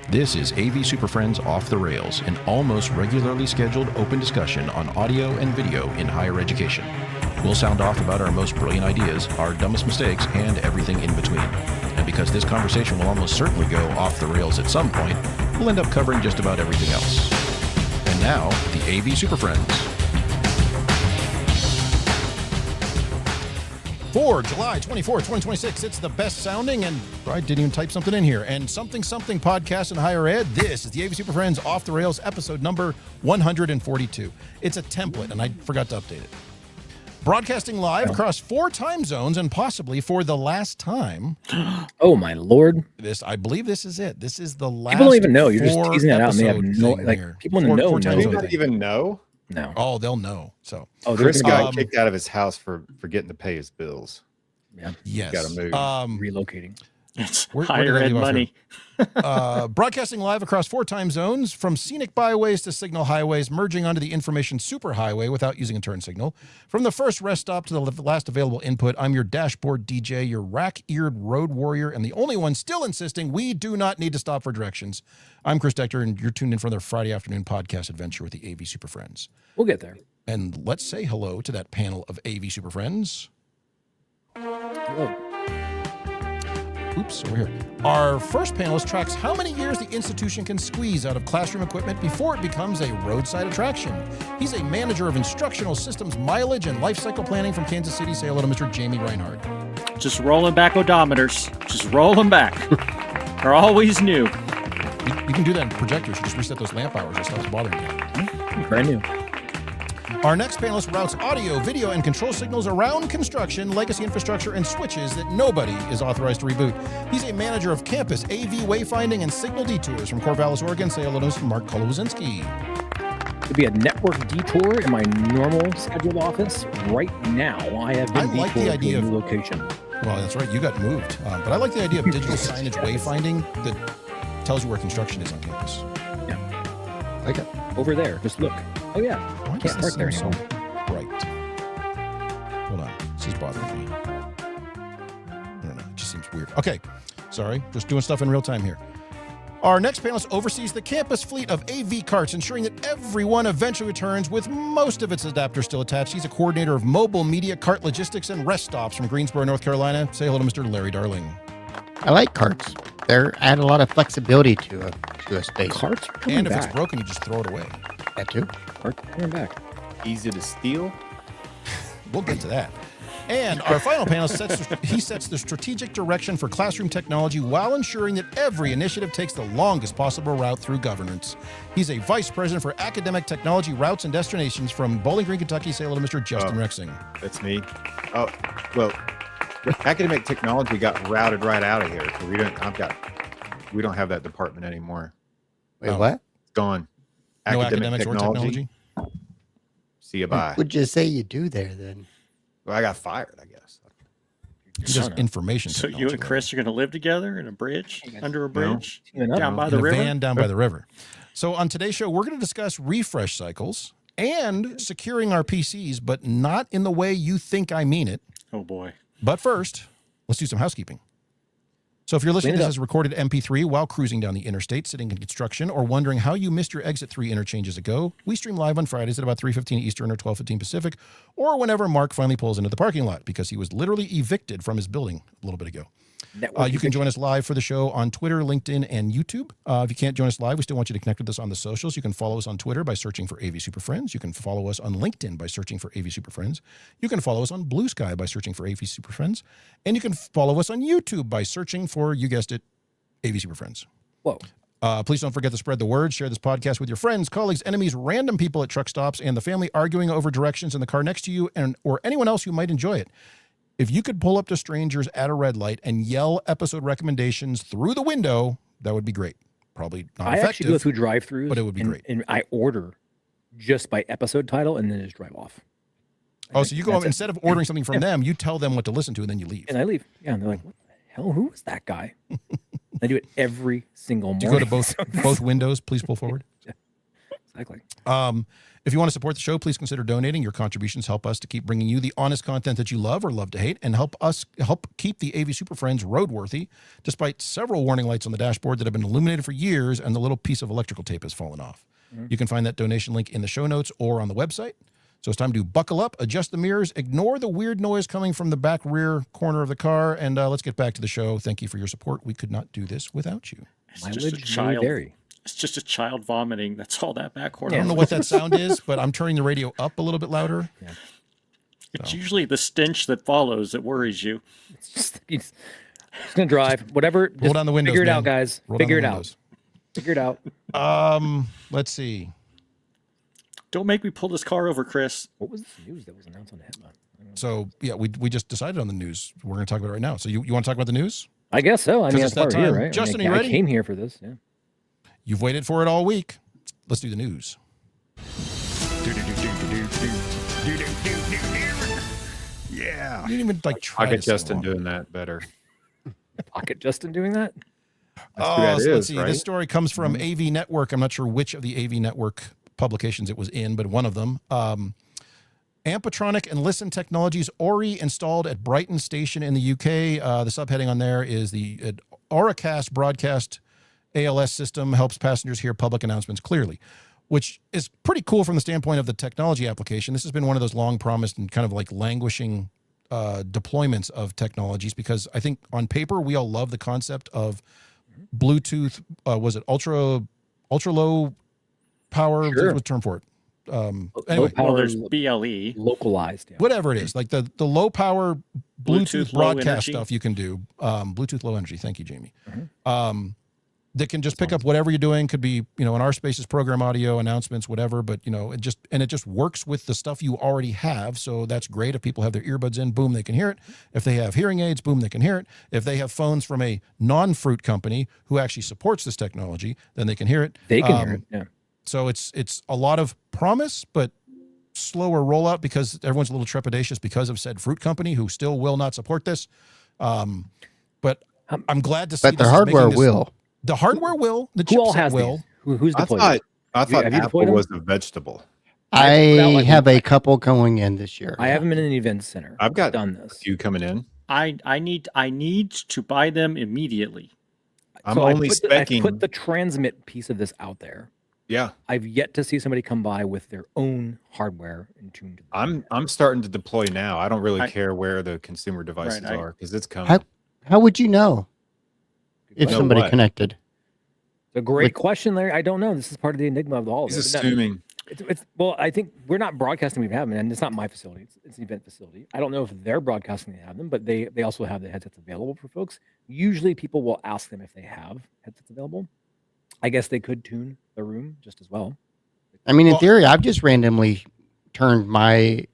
This is AV SuperFriends Off the Rails, an almost regularly scheduled open discussion on audio and video in higher education. We'll sound off about our most brilliant ideas, our dumbest mistakes, and everything in between. And because this conversation will almost certainly go off the rails at some point, we'll end up covering just about everything else. And now, the AV SuperFriends. For July 24th, 2026, it's the best sounding, and I didn't even type something in here, and something podcast in higher ed. This is the AV SuperFriends Off the Rails episode number 142. It's a template, and I forgot to update it. Broadcasting live across 4 time zones, and possibly for the last time. Oh my lord! I believe this is it. This is the last. People don't even know. You're just teasing it out, and they have no. Like people in the know. Do they not even know? No. Oh, they'll know. So, Chris got kicked out of his house for forgetting to pay his bills. Yeah. Yes. Got to move. Relocating. It's higher ed money. Broadcasting live across 4 time zones, from scenic byways to signal highways, merging onto the information superhighway without using a turn signal. From the first rest stop to the last available input, I'm your dashboard DJ, your rack-eared road warrior, and the only one still insisting we do not need to stop for directions. I'm Chris Decter, and you're tuned in for their Friday afternoon podcast adventure with the AV SuperFriends. We'll get there. And let's say hello to that panel of AV SuperFriends. Hello. Oops, over here. Our first panelist tracks how many years the institution can squeeze out of classroom equipment before it becomes a roadside attraction. He's a manager of instructional systems mileage and life cycle planning from Kansas City. Say hello to Mr. Jamie Reinhardt. Just rolling back odometers. Just roll them back. They're always new. You can do that in projectors. You just reset those lamp hours. It stops bothering you. Brand new. Our next panelist routes audio, video, and control signals around construction, legacy infrastructure, and switches that nobody is authorized to reboot. He's a manager of campus AV wayfinding and signal detours from Corvallis, Oregon. Say hello to Mr. Mark Kolowazinski. Could be a network detour in my normal scheduled office right now. I have been like the idea to a of new location. Well, that's right. You got moved. But I like the idea of digital signage wayfinding that tells you where construction is on campus. Yeah. Like it. Over there. Just look. Oh, yeah. Why Can't park there so anymore. bright? Hold on. This is bothering me. I don't know. It just seems weird. Okay. Sorry. Just doing stuff in real time here. Our next panelist oversees the campus fleet of AV carts, ensuring that everyone eventually returns with most of its adapters still attached. He's a coordinator of mobile media cart logistics and rest stops from Greensboro, North Carolina. Say hello to Mr. Larry Darling. I like carts. They add a lot of flexibility to a space. Carts are coming And if back. it's broken, you just throw it away. That too. Carts are coming back. Easy to steal. We'll get to that. And our final panel sets the strategic direction for classroom technology while ensuring that every initiative takes the longest possible route through governance. He's a vice president for academic technology routes and destinations from Bowling Green, Kentucky. Say hello to Mr. Justin Rexing. That's me. Oh, well, academic technology got routed right out of here. So we don't have that department anymore. Wait, what? It's gone. No academics or technology? See you bye. What would you say you do there then? Well, I got fired, I guess. Just information So technology. you and Chris are going to live together in a bridge, under a bridge, No. down by in the a river? van down by the river. So on today's show, we're going to discuss refresh cycles and securing our PCs, but not in the way you think I mean it. Oh, boy. But first, let's do some housekeeping. So if you're listening to this as recorded MP3 while cruising down the interstate, sitting in construction, or wondering how you missed your exit 3 interchanges ago, we stream live on Fridays at about 3:15 Eastern or 12:15 Pacific, or whenever Mark finally pulls into the parking lot because he was literally evicted from his building a little bit ago. You can join us live for the show on Twitter, LinkedIn, and YouTube. If you can't join us live, we still want you to connect with us on the socials. You can follow us on Twitter by searching for AV SuperFriends. You can follow us on LinkedIn by searching for AV SuperFriends. You can follow us on Blue Sky by searching for AV SuperFriends. And you can follow us on YouTube by searching for, you guessed it, AV SuperFriends. Whoa. Please don't forget to spread the word. Share this podcast with your friends, colleagues, enemies, random people at truck stops, and the family arguing over directions in the car next to you, or anyone else who might enjoy it. If you could pull up to strangers at a red light and yell episode recommendations through the window, that would be great. Probably not effective. I actually go through drive-thrus, but it would be great. And I order just by episode title and then just drive off. Oh, so you go instead of ordering something from them, you tell them what to listen to, and then you leave. And I leave. Yeah, and they're like, "What the hell? Who was that guy?" I do it every single morning. Do you go to both windows? Please pull forward. Exactly. If you want to support the show, please consider donating. Your contributions help us to keep bringing you the honest content that you love or love to hate, and help keep the AV SuperFriends roadworthy, despite several warning lights on the dashboard that have been illuminated for years and the little piece of electrical tape has fallen off. You can find that donation link in the show notes or on the website. So it's time to buckle up, adjust the mirrors, ignore the weird noise coming from the back rear corner of the car, and let's get back to the show. Thank you for your support. We could not do this without you. It's just a child. It's just a child vomiting. That's all that back corner. I don't know what that sound is, but I'm turning the radio up a little bit louder. Yeah. It's usually the stench that follows that worries you. It's just he's gonna drive. Whatever. Roll down the windows. Figure it man. out, guys. Figure it out. Figure it out. Let's see. Don't make me pull this car over, Chris. What was the news that was announced on the headline? So yeah, we just decided on the news. We're going to talk about it right now. So you want to talk about the news? I guess so. I mean, it's that's that part of time. it, right? Justin, I mean, you ready? I came here for this. Yeah. You've waited for it all week. Let's do the news. Yeah. You didn't even like try Pocket to sing Justin along. doing that better. Pocket Justin doing that? That's who that so let's is, see. right? This story comes from AV Network. I'm not sure which of the AV Network publications it was in, but one of them. Ampetronic and Listen Technologies Ori installed at Brighton Station in the UK. The subheading on there is the Auracast broadcast ALS system helps passengers hear public announcements clearly, which is pretty cool from the standpoint of the technology application. This has been one of those long promised and kind of like languishing deployments of technologies, because I think on paper we all love the concept of Bluetooth. Was it ultra low power? Sure. What's the term for it? Anyway, Low power, Well, there's BLE. localized. Yeah. whatever it is, like the low power Bluetooth low broadcast energy. stuff you can do. Bluetooth low energy. Thank you, Jamie. That can just pick up whatever you're doing. Could be, in our spaces, program audio, announcements, whatever. But it just works with the stuff you already have. So that's great. If people have their earbuds in, boom, they can hear it. If they have hearing aids, boom, they can hear it. If they have phones from a non-fruit company who actually supports this technology, then they can hear it. They can hear it. Yeah. So it's a lot of promise, but slower rollout because everyone's a little trepidatious because of said fruit company who still will not support this. But I'm glad to see. But the this is hardware making this- will. The hardware will. The Who all chipset has will. these? Who's I deployed? thought Have you Apple deployed them? was a vegetable. I put out, I like, have a couple going in this year. I have them in an event center. I've got done a this. few coming in. I need to buy them immediately. I'm So only I specking. put the transmit piece of this out there. Yeah, I've yet to see somebody come by with their own hardware in tune to the I'm starting to deploy now. I don't really I- care where the consumer devices Right, are because it's coming. How would you know if Know somebody what? connected? It's a great Like- question, Larry. I don't know. This is part of the enigma of all of He's it. assuming. Well, I think we're not broadcasting. We have them, and it's not my facility. It's an event facility. I don't know if they're broadcasting. They have them, but they also have the headsets available for folks. Usually, people will ask them if they have headsets available. I guess they could tune the room just as well. I mean, in Well- theory, I've just randomly turned my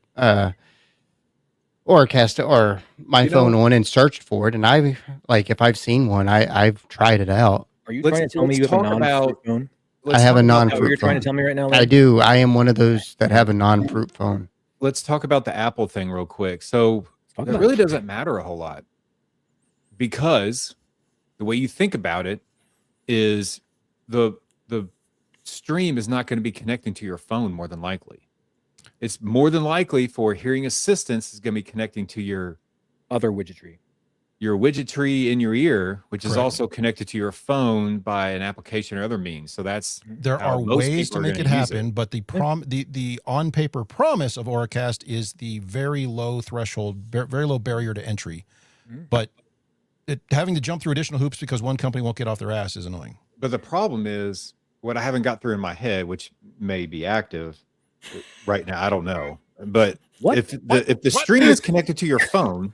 Auracast or my You phone know- on and searched for it, and if I've seen one, I've tried it out. Are you Let's- trying to tell me you let's have a talk non-fruit about- phone? I have a Is that what non-fruit you're trying to phone. tell me right now, I Larry? do. I am one of those that have a non-fruit phone. Let's talk about the Apple thing real quick. So Talk it about really doesn't matter a whole lot because the way you think about it is the stream is not going to be connecting to your phone more than likely. It's more than likely for hearing assistance is going to be connecting to your other widgetry. widgetry in your ear, which is Correct. also connected to your phone by an application or other means. So that's There how are most ways people to are make it gonna use happen, but the on paper promise of Auracast is the very low threshold, very low barrier to entry. But having to jump through additional hoops because one company won't get off their ass is annoying. But the problem is what I haven't got through in my head, which may be active right now. I don't know. But What? if the stream is connected to your phone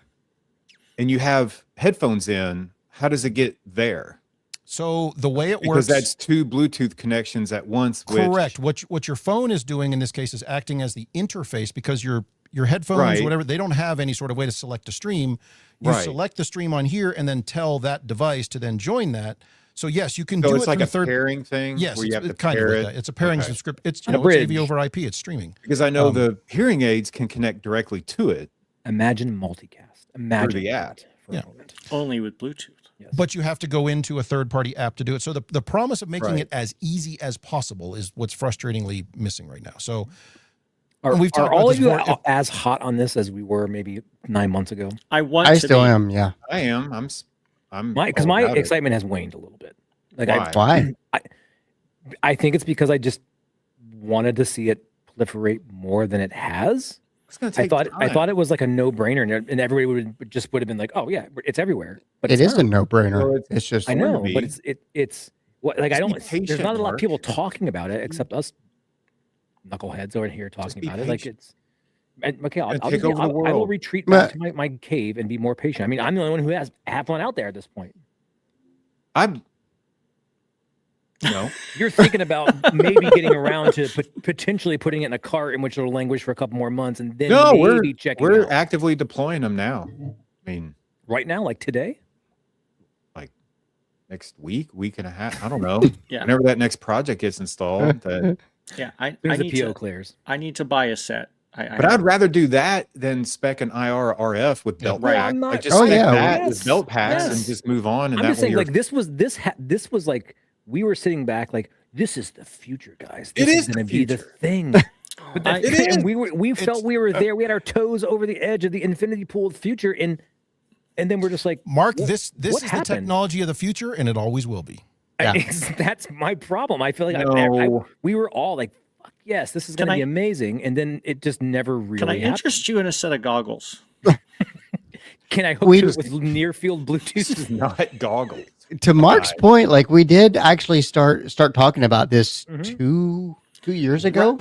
and you have headphones in, how does it get there? So the way it Because works, that's two Bluetooth connections at once. correct. What your phone is doing in this case is acting as the interface because your headphones, Right. whatever, they don't have any sort of way to select a stream. You Right. select the stream on here and then tell that device to then join that. So yes, you can So do it's it like from a the third. pairing thing. Yes, where you have to it's kind of pair like it. that. It's a pairing Okay. script. It's A it's AV bridge. over IP. It's streaming. Because I know the hearing aids can connect directly to it. Imagine multicast. Imagine the app. that for Yeah. a moment. Only with Bluetooth. Yes. but you have to go into a third-party app to do it. So the promise of making Right. it as easy as possible is what's frustratingly missing right now. So Are, and we've talked are all about of this you before. as hot on this as we were maybe 9 months ago? I want I to still be. am. Yeah. I am. I'm Because all my about it. excitement has waned a little bit. Like Why? Why? I think it's because I just wanted to see it proliferate more than it has. It's gonna I take thought time. it was like a no-brainer, and everybody would have been like, "Oh yeah, it's everywhere." But It it's is a not. no-brainer. Well, It's just I going to know, be. but it's what like I Just be don't. There's patient, not a lot of Mark. people talking about it except us knuckleheads over here talking be about it. Like patient. it's. And, okay, Gonna I'll take just be, over the I will world. retreat But- back to my cave and be more patient. I mean, I'm the only one who has one out there at this point. I'm no. You're thinking about maybe getting around to potentially putting it in a cart in which it'll languish for a couple more months and then No, maybe checking we're out. actively deploying them now. I mean, Right now, like today. next week and a half. I don't know. Yeah. Whenever that next project gets installed. Yeah, As soon I as the need PO to. clears. I need to buy a set. But I'd rather do that than spec an IR RF with belt Right. pack. I'm not- Like just Oh, spec yeah. that Yes, with belt packs and yes. just move on. And I'm that just saying, way like this was like we were sitting back, like this is the future, guys. It This is the going to be the future. thing. But I- that, It and is. we felt we were there. We had our toes over the edge of the infinity pool of the future, and then we're just like, Mark, what- this what is the happened? technology of the future, and it always will be. Yeah. That's my problem. I feel like No. we were all like, fuck yes, this is Can going to be I- amazing, and then it just never really Can I happened. interest you in a set of goggles? Can I hook We you just- with near field This is Bluetooth? not goggles. To Mark's point, like we did actually start talking about this Mhm. two years ago,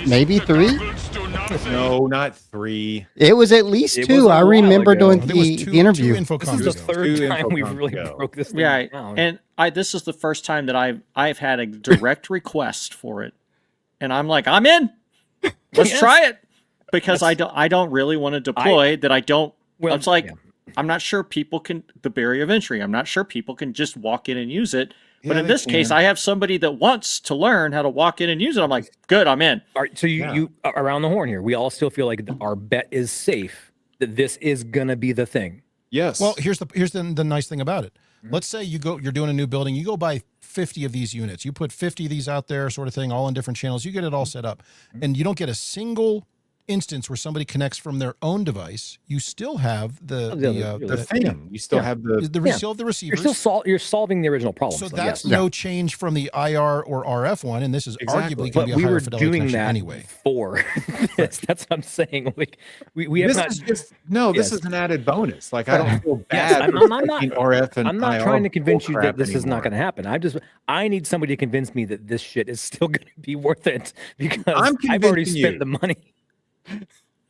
maybe 3. No, not 3. It was at least It 2. was a I while remember ago. doing There was the interview. two info This is the comms ago. third Two time we've Infocom really ago. broke this thing Yeah, down. and this is the first time that I've had a direct request for it, and I'm like, I'm in. Let's Yes. try it because I don't really want to deploy that. I don't. Well, It's like yeah. I'm not sure people can the barrier of entry. I'm not sure people can just walk in and use it. But Yeah, in they this case, can. I have somebody that wants to learn how to walk in and use it. I'm like, good, I'm in. All right, so Yeah. you around the horn here. We all still feel like our bet is safe. That this is gonna be the thing. Yes. Well, here's the nice thing about it. Let's say you're doing a new building, you go buy 50 of these units. You put 50 of these out there, sort of thing, all in different channels. You get it all set up, and you don't get a single instance where somebody connects from their own device. You still have the thing. You still Yeah. have the Yeah. still have the You're receivers. still you're solving the original problem. So So that's yes. no change from the IR or RF one, and this is Exactly. arguably going But to be a we higher were fidelity doing connection that anyway. for this. That's what I'm saying. Like we have this not. is just no. This Yes. is an added bonus. Like I don't feel Yes, bad. I'm for not- taking RF and I'm not IR trying to convince you that bullcrap this is not anymore. going to happen. I need somebody to convince me that this shit is still going to be worth it because I'm I've already convincing spent you. the money.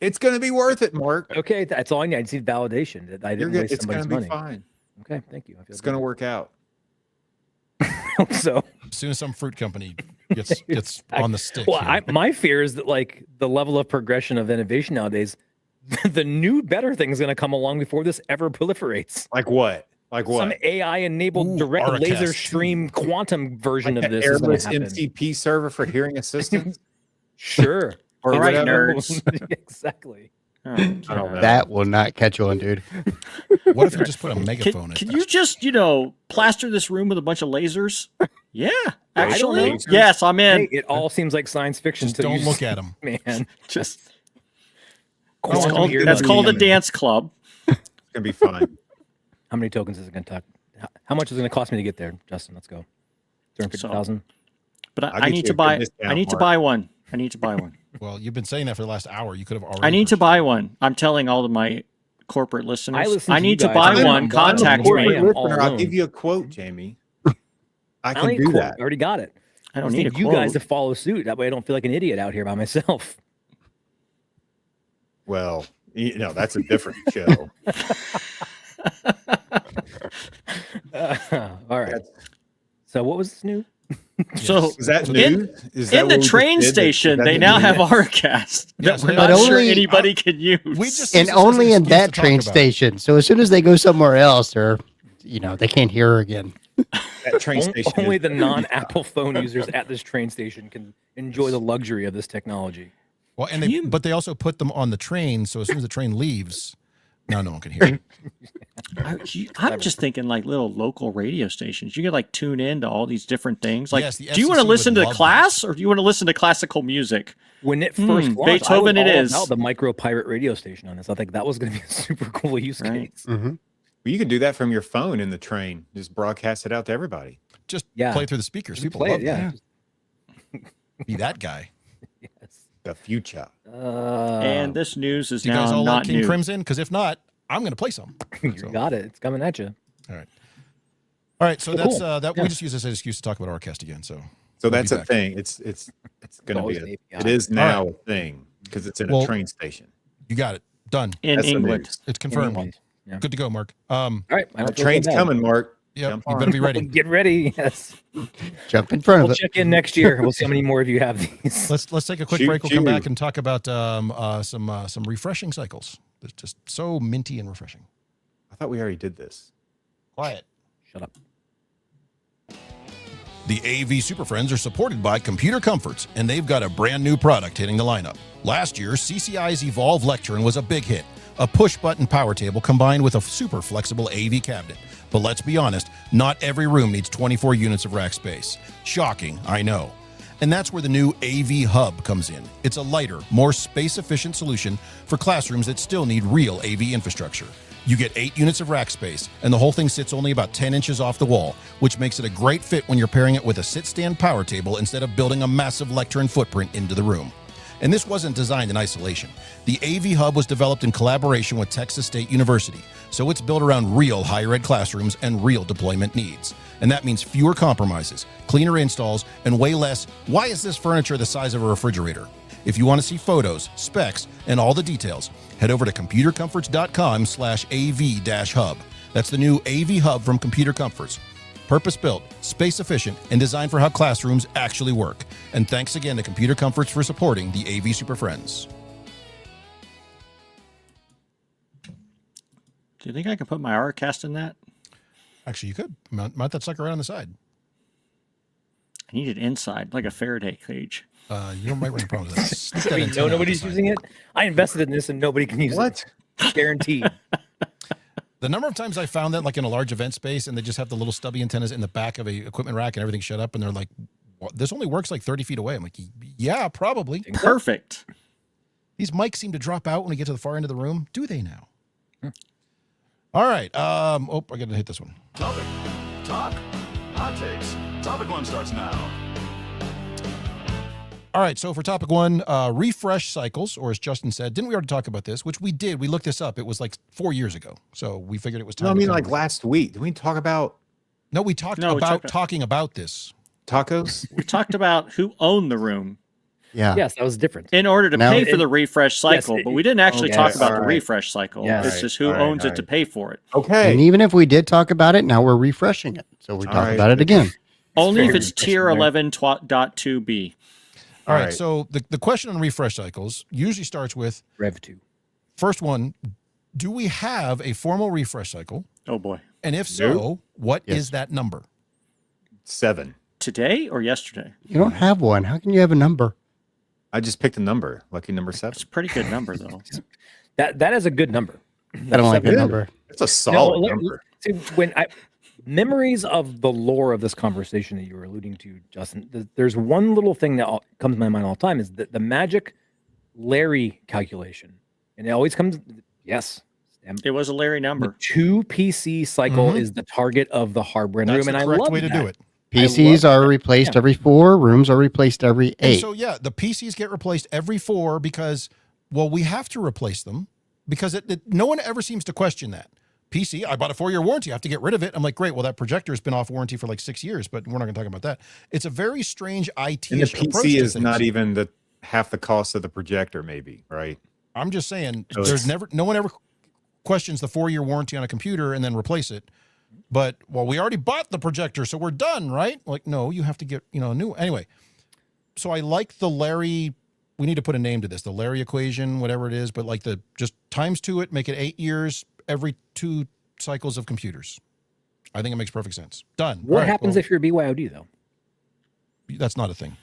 It's going to be worth it, Mark. Okay, that's all I need. I just need validation that I You're didn't good. waste It's going somebody's to be money. fine. Okay, thank you. I feel It's going to work out. work. So, As soon as some fruit company gets on the stick. well, here. my fear is that like the level of progression of innovation nowadays, the new better thing is going to come along before this ever proliferates. Like what? Like what? Some AI-enabled Ooh, direct Aracast laser too. stream quantum version Like of the this is going airless to happen. MCP server for hearing assistance? Sure. Or All right, whatever? nerds. Exactly. Oh, I don't know. That will not catch on, dude. What if you just put a megaphone Can in? you just plaster this room with a bunch of lasers? Yeah, I don't actually, know. yes, I'm in. Hey, it all seems like science fiction. Just till don't you look at them. man. Just Quantum called- ear that's earbuds. called a earbuds. dance club. It's going to be fine. How many tokens is it going to talk? How much is it going to cost me to get there, Justin? Let's go. 250,000. But I'll I get need you to a good buy. discount, I need to Mark. buy one. I need to buy one. Well, you've been saying that for the last hour. You could have already. I need to purchased buy it. one. I'm telling all of my corporate listeners. I listen I to need you to guys. buy I'm- one. I'm Contact corporate me. listener. all I'll alone. give you a quote, Jamie. I can don't need do a quote. that. I already got it. I don't just need a need you quote. guys to follow suit. That way I don't feel like an idiot out here by myself. Well, that's a different show. All right. That's- So what was this new? So Is that In- news? Is that in what the we just train did? Is station, that they the now news? have Aracast Yes, that we're but not sure only- anybody can use. We just And use this as only an in excuse that to talk train about it. station. So as soon as they go somewhere else, they're, they can't hear her again. That train station. Only is- the non-Apple phone users at this train station can enjoy the luxury of this technology. Well, and Can you- but they also put them on the train, so as soon as the train leaves, Now no one can hear. I'm just thinking like little local radio stations. You could like tune in to all these different things. Like, Yes, the do you want to FCC listen would to love class or do you want to listen to classical music? When it first launched, Beethoven I was it all is. about the micro pirate radio station on this. I think that was going to be a super cool use Right. case. Mm-hmm. Well, you can do that from your phone in the train. Just broadcast it out to everybody. Just Yeah. play through the speakers. Just People play love it, that. yeah. Be that guy. Yes. The future. And this news is Do you guys now all like not King new. Crimson? Because if not, I'm going to play some. You So, got it. It's coming at you. all right. So Cool. that's that. Yeah. We just use this as an excuse to talk about Orcast again. So So We'll be that's a back. thing. It's going to always be. an It API. is now a thing because it's in Well, a train station. you got it. Done. in That's the England. news. It's confirmed. England. Yeah. Good to go, Mark. All right. I don't feel Train's so bad. coming, Mark. Yep. Jump You on. better be ready. Get ready. Yes. Jump in front We'll of it. check in next year. We'll see how many more of you have these. Let's take a quick Shoot break. We'll come you. back and talk about some refreshing cycles. It's just so minty and refreshing. I thought we already did this. Quiet. Shut up. The AV SuperFriends are supported by Computer Comforts, and they've got a brand new product hitting the lineup. Last year, CCI's Evolve Lectern was a big hit, a push-button power table combined with a super flexible AV cabinet. But let's be honest, not every room needs 24 units of rack space. Shocking, I know. And that's where the new AV Hub comes in. It's a lighter, more space-efficient solution for classrooms that still need real AV infrastructure. You get 8 units of rack space, and the whole thing sits only about 10 inches off the wall, which makes it a great fit when you're pairing it with a sit-stand power table instead of building a massive lectern footprint into the room. And this wasn't designed in isolation. The AV Hub was developed in collaboration with Texas State University, so it's built around real higher ed classrooms and real deployment needs. And that means fewer compromises, cleaner installs, and way less, why is this furniture the size of a refrigerator? If you want to see photos, specs, and all the details, head over to computercomforts.com/AV-hub. That's the new AV Hub from Computer Comforts. Purpose-built, space-efficient, and designed for how classrooms actually work. And thanks again to Computer Comforts for supporting the AV SuperFriends. Do you think I can put my Rcast in that? Actually, you could mount that sucker right on the side. I need it inside, like a Faraday cage. You might run into problems with that. Stick that Wait, antenna out the nobody's side. using it. I invested in this and nobody can use What? it. Guaranteed. The number of times I found that, like in a large event space, and they just have the little stubby antennas in the back of a equipment rack and everything shut up, and they're like, "What? This only works like 30 feet away." I'm like, yeah, probably. Perfect. These mics seem to drop out when we get to the far end of the room. Do they now? All right. I got to hit this one. Topic, talk, hot takes. Topic 1 starts now. All right. So for topic 1, refresh cycles, or as Justin said, didn't we already talk about this? Which we did. We looked this up. It was like 4 years ago. So we figured it was time. No, I to mean cover like it. last week. Did we talk about No, we talked No, we about talked- talking about this. tacos? We talked about who owned the room Yeah. Yes, that was different. in order to Now- pay for the refresh cycle, it- but we didn't actually yes. talk about the All right. refresh cycle. Yes. It's just who All right, owns all it to right. pay for it. Okay. And even if we did talk about it, now we're refreshing it. So we All talk right. about it again. Only if fair. it's tier 11.2b. All right. right. So the question on refresh cycles usually starts with Rev 2. first one: do we have a formal refresh cycle? Oh boy. And if so, what is Yes. that number? 7. Today or yesterday? You don't have one. How can you have a number? I just picked a number. Lucky number 7. It's a pretty good number though. That is a good number. I don't like that Good. number. It's a solid let- number. See, memories of the lore of this conversation that you were alluding to, Justin, there's one little thing that comes to my mind all the time is the magic Larry calculation. And it always comes, yes. It was a Larry The number. 2 PC cycle Mhm. is the target of the hardware in the That's room. the And I correct love way to that. do it. PCs are replaced every 4. Rooms are replaced every And 8. so, yeah, the PCs get replaced every 4 because, well, we have to replace them because no one ever seems to question that. PC, I bought a 4-year warranty. I have to get rid of it. I'm like, great. Well, that projector has been off warranty for like 6 years, but we're not going to talk about that. It's a very strange IT And the approach PC to is things. not even the half the cost of the projector, maybe, right? I'm just saying, So there's it's- no one ever questions the 4-year warranty on a computer and then replace it. But, well, we already bought the projector, so we're done, right? Like, no, you have to get, a new. Anyway, so I like the Larry. We need to put a name to this, the Larry equation, whatever it is, but like just times 2 it, make it 8 years every 2 cycles of computers. I think it makes perfect sense. Done. What All right, happens well, if you're BYOD, though? that's not a thing?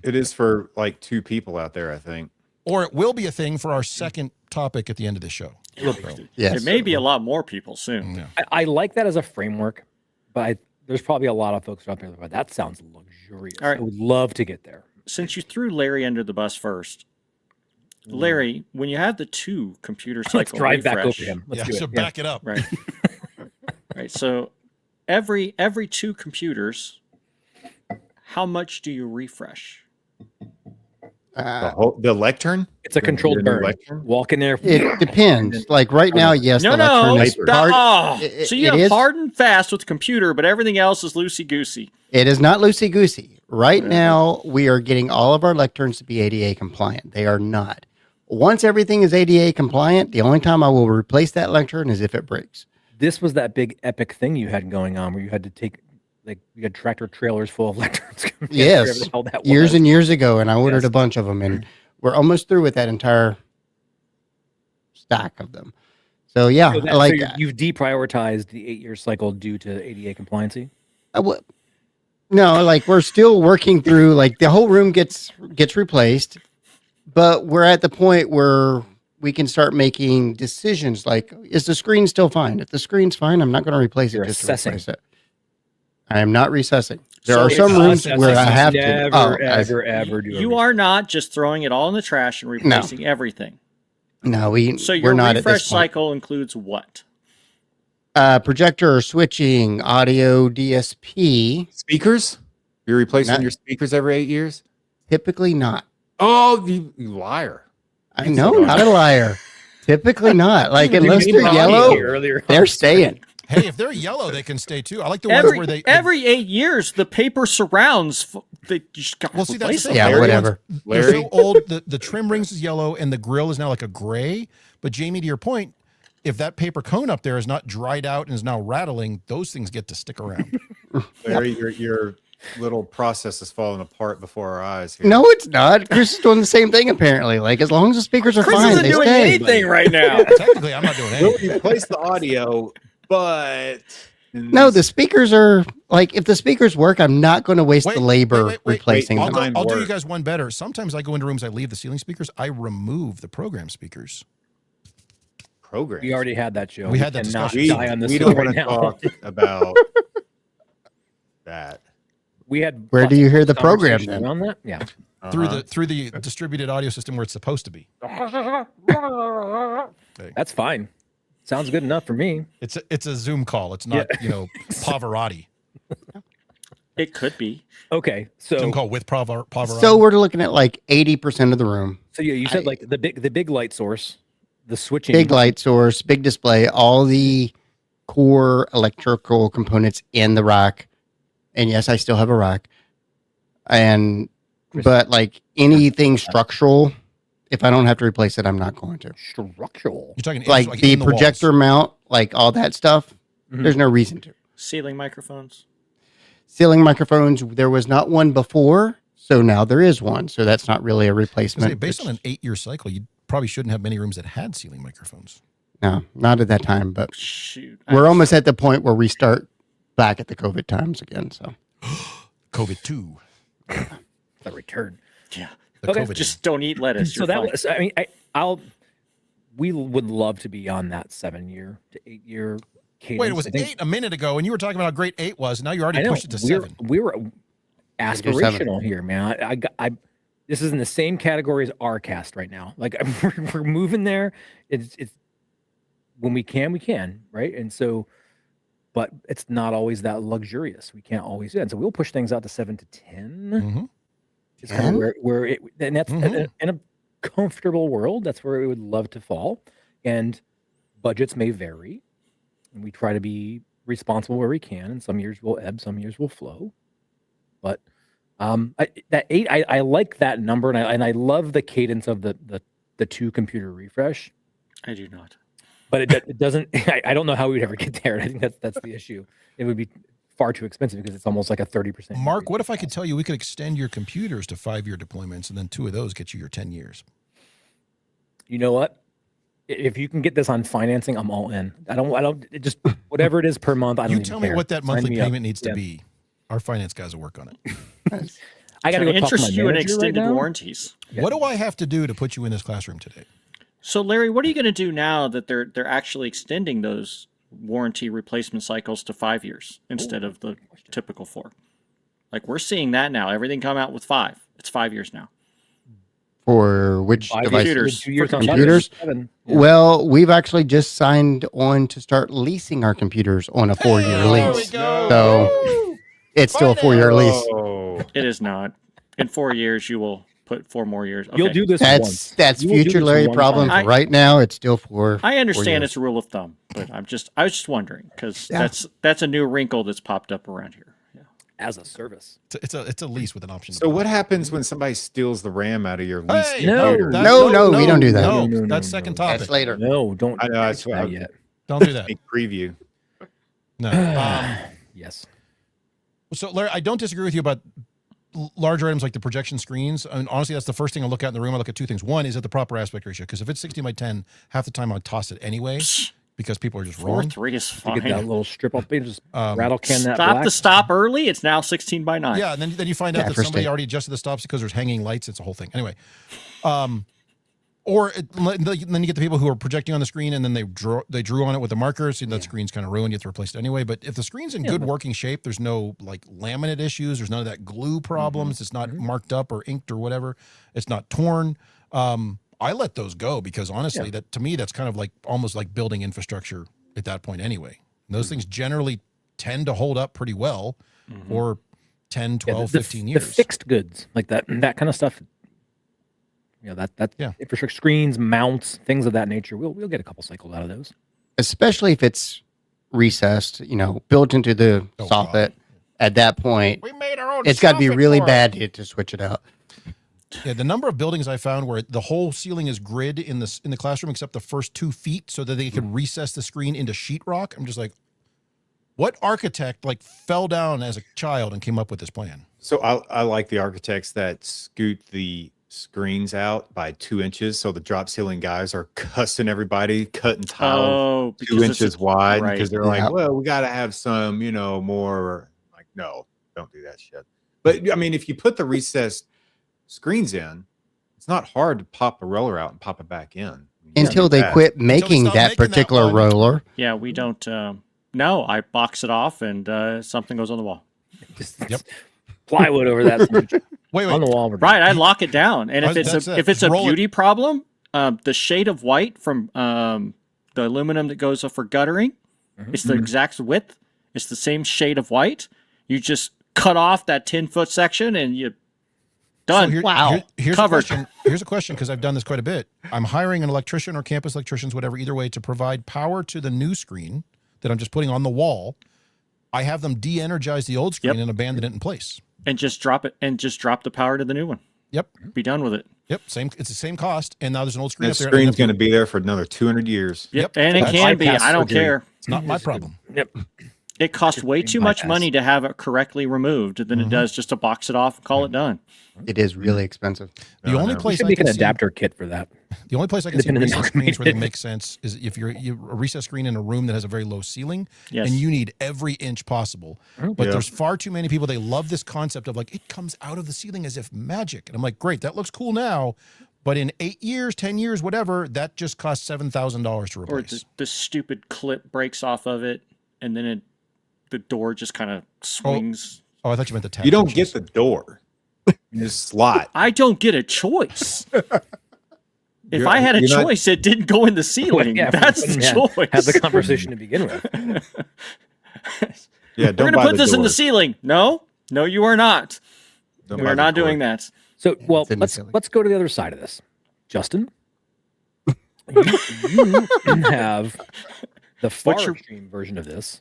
It is for like 2 people out there, I think. Or it will be a thing for our second topic at the end of the show. Yes. It may be a lot more people soon. Yeah. I like that as a framework, but there's probably a lot of folks out there that that sounds luxurious. All right. I would love to get there. Since you threw Larry under the bus first, Larry, when you have the 2 computer cycle Let's drive refresh, back over him. Let's do it. So back it up. right? Right. So every 2 computers, how much do you refresh? The lectern. It's a controlled Your new burn. lectern? Walk in there. It depends. Like right now, yes, No, the no. lectern is hard. So you have hard and fast with the computer, but everything else is loosey goosey. It is not loosey goosey. Right now, we are getting all of our lecterns to be ADA compliant. They are not. Once everything is ADA compliant, the only time I will replace that lectern is if it breaks. This was that big epic thing you had going on where you had to take, like, you had tractor trailers full of lecterns. Yes, years and years ago, and I ordered a bunch of them, and we're almost through with that entire stack of them. So yeah, So I like so that. you've deprioritized the 8-year cycle due to ADA compliancy. No, like we're still working through. Like the whole room gets replaced, but we're at the point where we can start making decisions. Like, is the screen still fine? If the screen's fine, I'm not going to replace it. You're Just assessing. to replace it. I am not recessing. There So are some it's rooms us, where I have never, to. ever do. You are not just throwing it all in the trash and replacing everything. No, So we're your not at refresh this point. cycle includes what? Projector switching, audio DSP. Speakers. You're replacing Not- your speakers every 8 years. Typically not. Oh, you liar! I know, not a liar. Typically not. Like unless they're yellow, they're staying. Hey, if they're yellow, they can stay too. I like the ones where they Every 8 years, the paper surrounds. They just got Well, see, that's replace the them. thing. Yeah, Larry whatever. They're Larry? so old. The trim rings is yellow, and the grill is now like a gray. But Jamie, to your point, if that paper cone up there is not dried out and is now rattling, those things get to stick around. Larry, your little process is falling apart before our eyes here. No, it's not. Chris is doing the same thing apparently. Like as long as the speakers are Chris fine, isn't they doing stay. anything right now. Technically, I'm not doing We'll anything. replace the audio, but No, the speakers are like if the speakers work, I'm not going to waste the labor replacing I'll, them. I'll do you work. guys one better. Sometimes I go into rooms, I leave the ceiling speakers, I remove the program speakers. program. We already had that show. We had that cannot discussion. die on this we hill don't right want to now. talk about that. We had. Where do you hear the program conversation then? around that? Yeah. Through the distributed audio system where it's supposed to be. That's fine. Sounds good enough for me. It's a Zoom call. It's not Pavarotti. It could be. Okay, so Zoom call with Pavarotti. So we're looking at like 80% of the room. so yeah, you said like the big light source, the switching, Big light source, big display, all the core electrical components in the rack. And yes, I still have a rack. But like anything structural, if I don't have to replace it, I'm not going to. structural. You're talking Like the in projector walls. mount, like all that stuff, there's no reason to. Ceiling microphones. Ceiling microphones, there was not one before, so now there is one. So that's not really a Say, replacement. based on an 8-year cycle, you probably shouldn't have many rooms that had ceiling microphones. No, not at that time, but Shoot. we're almost at the point where we start back at the COVID times again. So COVID 2. The return. Yeah. The Okay, COVID. Just don't eat lettuce. So You're that fine. was. I mean, we would love to be on that 7-year to 8-year cadence. Wait, it was I think- 8 a minute ago, and you were talking about how great 8 was. Now you I already know, pushed it to 7. we're seven. aspirational here, man. I this is in the same category as our cast right now. Like we're moving there. It's when we can, right? And so, but it's not always that luxurious. We can't always do it. And so we'll push things out to 7 to 10. Mm-hmm. It's kind of 10? where it, and that's Mhm. in a comfortable world. That's where we would love to fall. And budgets may vary, and we try to be responsible where we can. And some years will ebb, some years will flow. But that 8, I like that number, and I love the cadence of the 2 computer refresh. I do not. But it doesn't. I don't know how we'd ever get there. I think that's the issue. It would be far too expensive because it's almost like a 30%. Mark, what if I could tell you we could extend your computers to 5-year deployments, and then 2 of those get you your 10 years? You know what? If you can get this on financing, I'm all in. I don't. It just whatever it is per month. I don't You even tell me care. what that Sign monthly me up. payment needs to Yeah. be. Our finance guys will work on it. I got to Can go I talk to my interest you in manager right extended now. warranties? What do I have to do to put you in this classroom today? So Larry, what are you going to do now that they're actually extending those warranty replacement cycles to 5 years instead of the typical 4? Like we're seeing that now. Everything come out with 5. It's 5 years now. For which 5 device? years, 2 years For on computers? 7. Well, we've actually just signed on to start leasing our computers on a 4-year There we lease. go. So it's still a 4-year lease. Oh, It is not. In 4 years, you will put 4 more years. Okay. You'll do this once. That's You will do future this Larry one problem. time. For right now, it's still 4. I 4 understand years. it's a rule of thumb, but I was just wondering because Yeah. that's a new wrinkle that's popped up around here. Yeah. As a service. It's a lease with an option. to so buy. what happens when somebody steels the RAM out of your lease? Hey, No. computer? that- No, we don't do that. No, No, that's second no. topic. That's later. No, don't. I know, that's do what that I- yet. Don't do that. Sneak preview. No. Yes. So, Larry, I don't disagree with you about larger items like the projection screens. I mean, honestly, that's the first thing I look at in the room. I look at 2 things. One, is it the proper aspect ratio? Because if it's 16 by 10, half the time I'd toss it anyway because people are just wrong. 4:3 is You fine. get that little strip up, you just Um, rattle can that Stop black. the stop early. It's now 16 by 9. Yeah, and then you find out Yeah, that first somebody day. already adjusted the stops because there's hanging lights. It's a whole thing. Anyway, then you get the people who are projecting on the screen and then they drew on it with the markers, and that screen's kind of ruined. You have to replace it anyway. But if the screen's in good working shape, there's no like laminate issues. There's none of that glue problems. It's not marked up or inked or whatever. It's not torn. I let those go because honestly, that to me, that's kind of like almost like building infrastructure at that point anyway. And those things generally tend to hold up pretty well for 10, 12, 15 years. The fixed goods, like that kind of stuff. You know, that Yeah. infrastructure, screens, mounts, things of that nature. We'll get a couple cycles out of those. Especially if it's recessed, built into the Oh, soffit. At that point, We made our own. it's got to be soffit really for it. bad to switch it out. Yeah, the number of buildings I found where the whole ceiling is grid in the classroom except the first 2 feet, so that they could recess the screen into sheetrock. I'm just like, what architect like fell down as a child and came up with this plan? So I like the architects that scoot the screens out by 2 inches, so the drop ceiling guys are cussing everybody, cutting tile Oh, 2 because it's inches wide right. because they're Yeah. like, well, we got to have some, more. Like, no, don't do that shit. But I mean, if you put the recessed screens in, it's not hard to pop the roller out and pop it back in. Until they quit making stop that making that particular one. roller. Yeah, we don't. No, I box it off and something goes on the wall. Just plywood over that Wait, on the wall. we're Right, I lock it down, and if That's it's it. if it's Just a roll it. beauty problem, the shade of white from the aluminum that goes for guttering, it's the exact width. It's the same shade of white. You just cut off that 10-foot section, and you done. Here's Covered. a question. Here's a question because I've done this quite a bit. I'm hiring an electrician or campus electricians, whatever, either way, to provide power to the new screen that I'm just putting on the wall. I have them de-energize the old screen Yep. and abandon it in place. And just drop it, and just drop the power to the new one. Yep. Be done with it. Yep. It's the same cost. And now there's an old screen That up there. screen's and going to be there for another 200 years. Yep, and it That's can be. bypass I don't surgery. care. It's not my problem. Yep. It costs way too much bypass. money to have it correctly removed than it does just to box it off and call it done. It is really expensive. The No, only no. We place should I make can an see, adapter kit for that. the only place I can see Independent recess screens where they documented. make sense is if you're a recess screen in a room that has a very low ceiling Yes. and you need every inch possible. But Yeah. there's far too many people. They love this concept of like, it comes out of the ceiling as if magic. And I'm like, great, that looks cool now. But in 8 years, 10 years, whatever, that just costs $7,000 to Or replace. the stupid clip breaks off of it, and then the door just kind of swings. Oh, I thought you meant the tab. You don't hinges. get the door. You just slot. I don't get a choice. If You're- I had a you're not- choice, it didn't go in the ceiling. Yeah, That's the choice. Have the conversation to begin with. Yeah, We're don't gonna buy put the this in door. the ceiling. No, you are not. Don't We buy are the not door. doing that. So, well, It's in the let's ceiling. go to the other side of this. Justin, you have the far What's your- extreme version of this,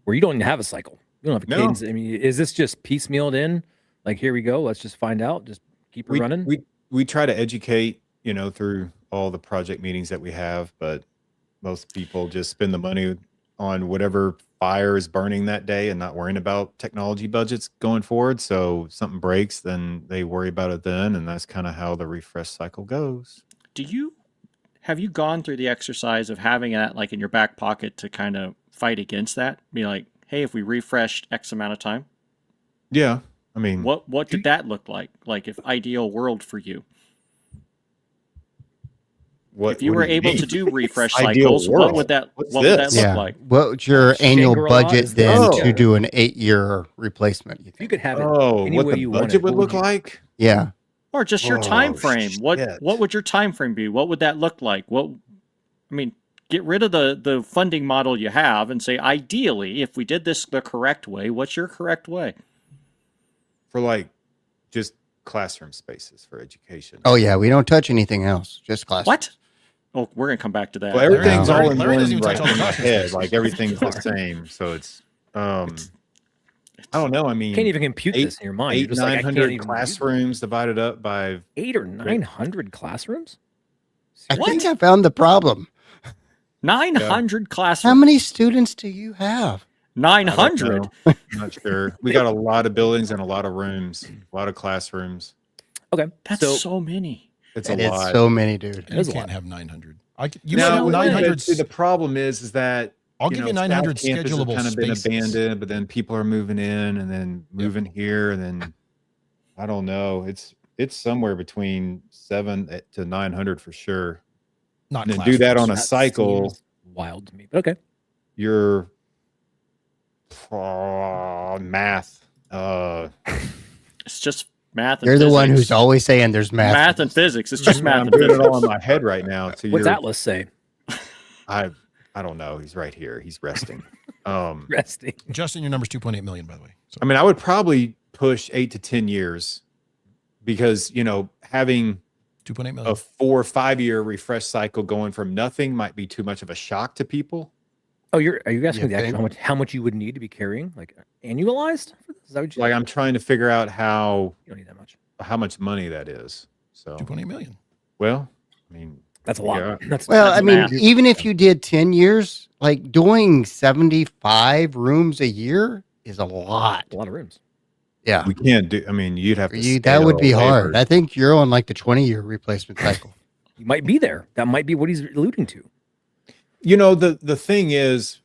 where you don't even have a cycle. You don't have a No. cadence. I mean, is this just piecemealed in? Like, here we go. Let's just find out. Just keep it running. We try to educate, through all the project meetings that we have, but most people just spend the money on whatever fire is burning that day and not worrying about technology budgets going forward. So if something breaks, then they worry about it then, and that's kind of how the refresh cycle goes. Have you gone through the exercise of having that like in your back pocket to kind of fight against that? Be like, hey, if we refreshed X amount of time, Yeah, I mean, what did that look like? Like if ideal world for you. What If you what were do able mean? to do refresh Ideal cycles, what world. would that What's what would that this? look Yeah. like? What's your annual Shangri-La budget is then the- to do an 8-year replacement? You If you think? could have it Oh, any what way the you budget wanted, would what look you- like? Yeah. Or just your time frame. What shit. would your time frame be? What would that look like? Get rid of the funding model you have and say, ideally, if we did this the correct way, what's your correct way? For like just classroom spaces for education. Oh yeah, we don't touch anything else. Just class. What? Oh, we're gonna come back to that. Well, everything's Larry- all in Larry doesn't one even touch right all the in my classroom head. spaces. Like everything's the same. So it's I don't know. I mean, can't even compute this in your mind. You're eight, just like, I can't 900 even do classrooms divided up by 8 or 900 classrooms. I What? think I found the problem. 900 How classrooms. many students do you have? I don't 900. know. I'm not sure. We got a lot of buildings and a lot of rooms, a lot of classrooms. Okay, That's so so many. It's That a is lot. so many, dude. You is a can't lot. have 900. You Now, might have no way. 900. the problem is that I'll give you 900 South Campus has schedulable kind of been spaces. abandoned, but then people are moving in and then moving here, and then I don't know. It's somewhere between 700 to 900 for sure. Not And then do that on a classrooms. that cycle. seems wild to me. But okay, Your math. It's just math and You're the physics. one who's always saying there's math. math and physics. It's just math I'm and doing it physics. all in my head right now. So what's you're, Atlas say? I don't know. He's right here. He's resting. Resting. Justin, your number's 2.8 million, by the way. So I mean, I would probably push 8 to 10 years because, having 2.8 million. a 4 or 5 year refresh cycle going from nothing might be too much of a shock to people. Oh, are you asking You the actual think? how much you would need to be carrying, like annualized? For this? Is that what you, Like I'm trying to figure out you don't need that much. how much money that is. So, 2.8 million. well, I mean, That's a lot. Yeah. That's Well, that's I mean, math. even if you did 10 years, like doing 75 rooms a year is a lot. a lot of rooms. Yeah. we can't do. I mean, you'd have to. That would scale be hard. labor. I think you're on like the 20-year replacement cycle. You might be there. That might be what he's alluding to. The thing is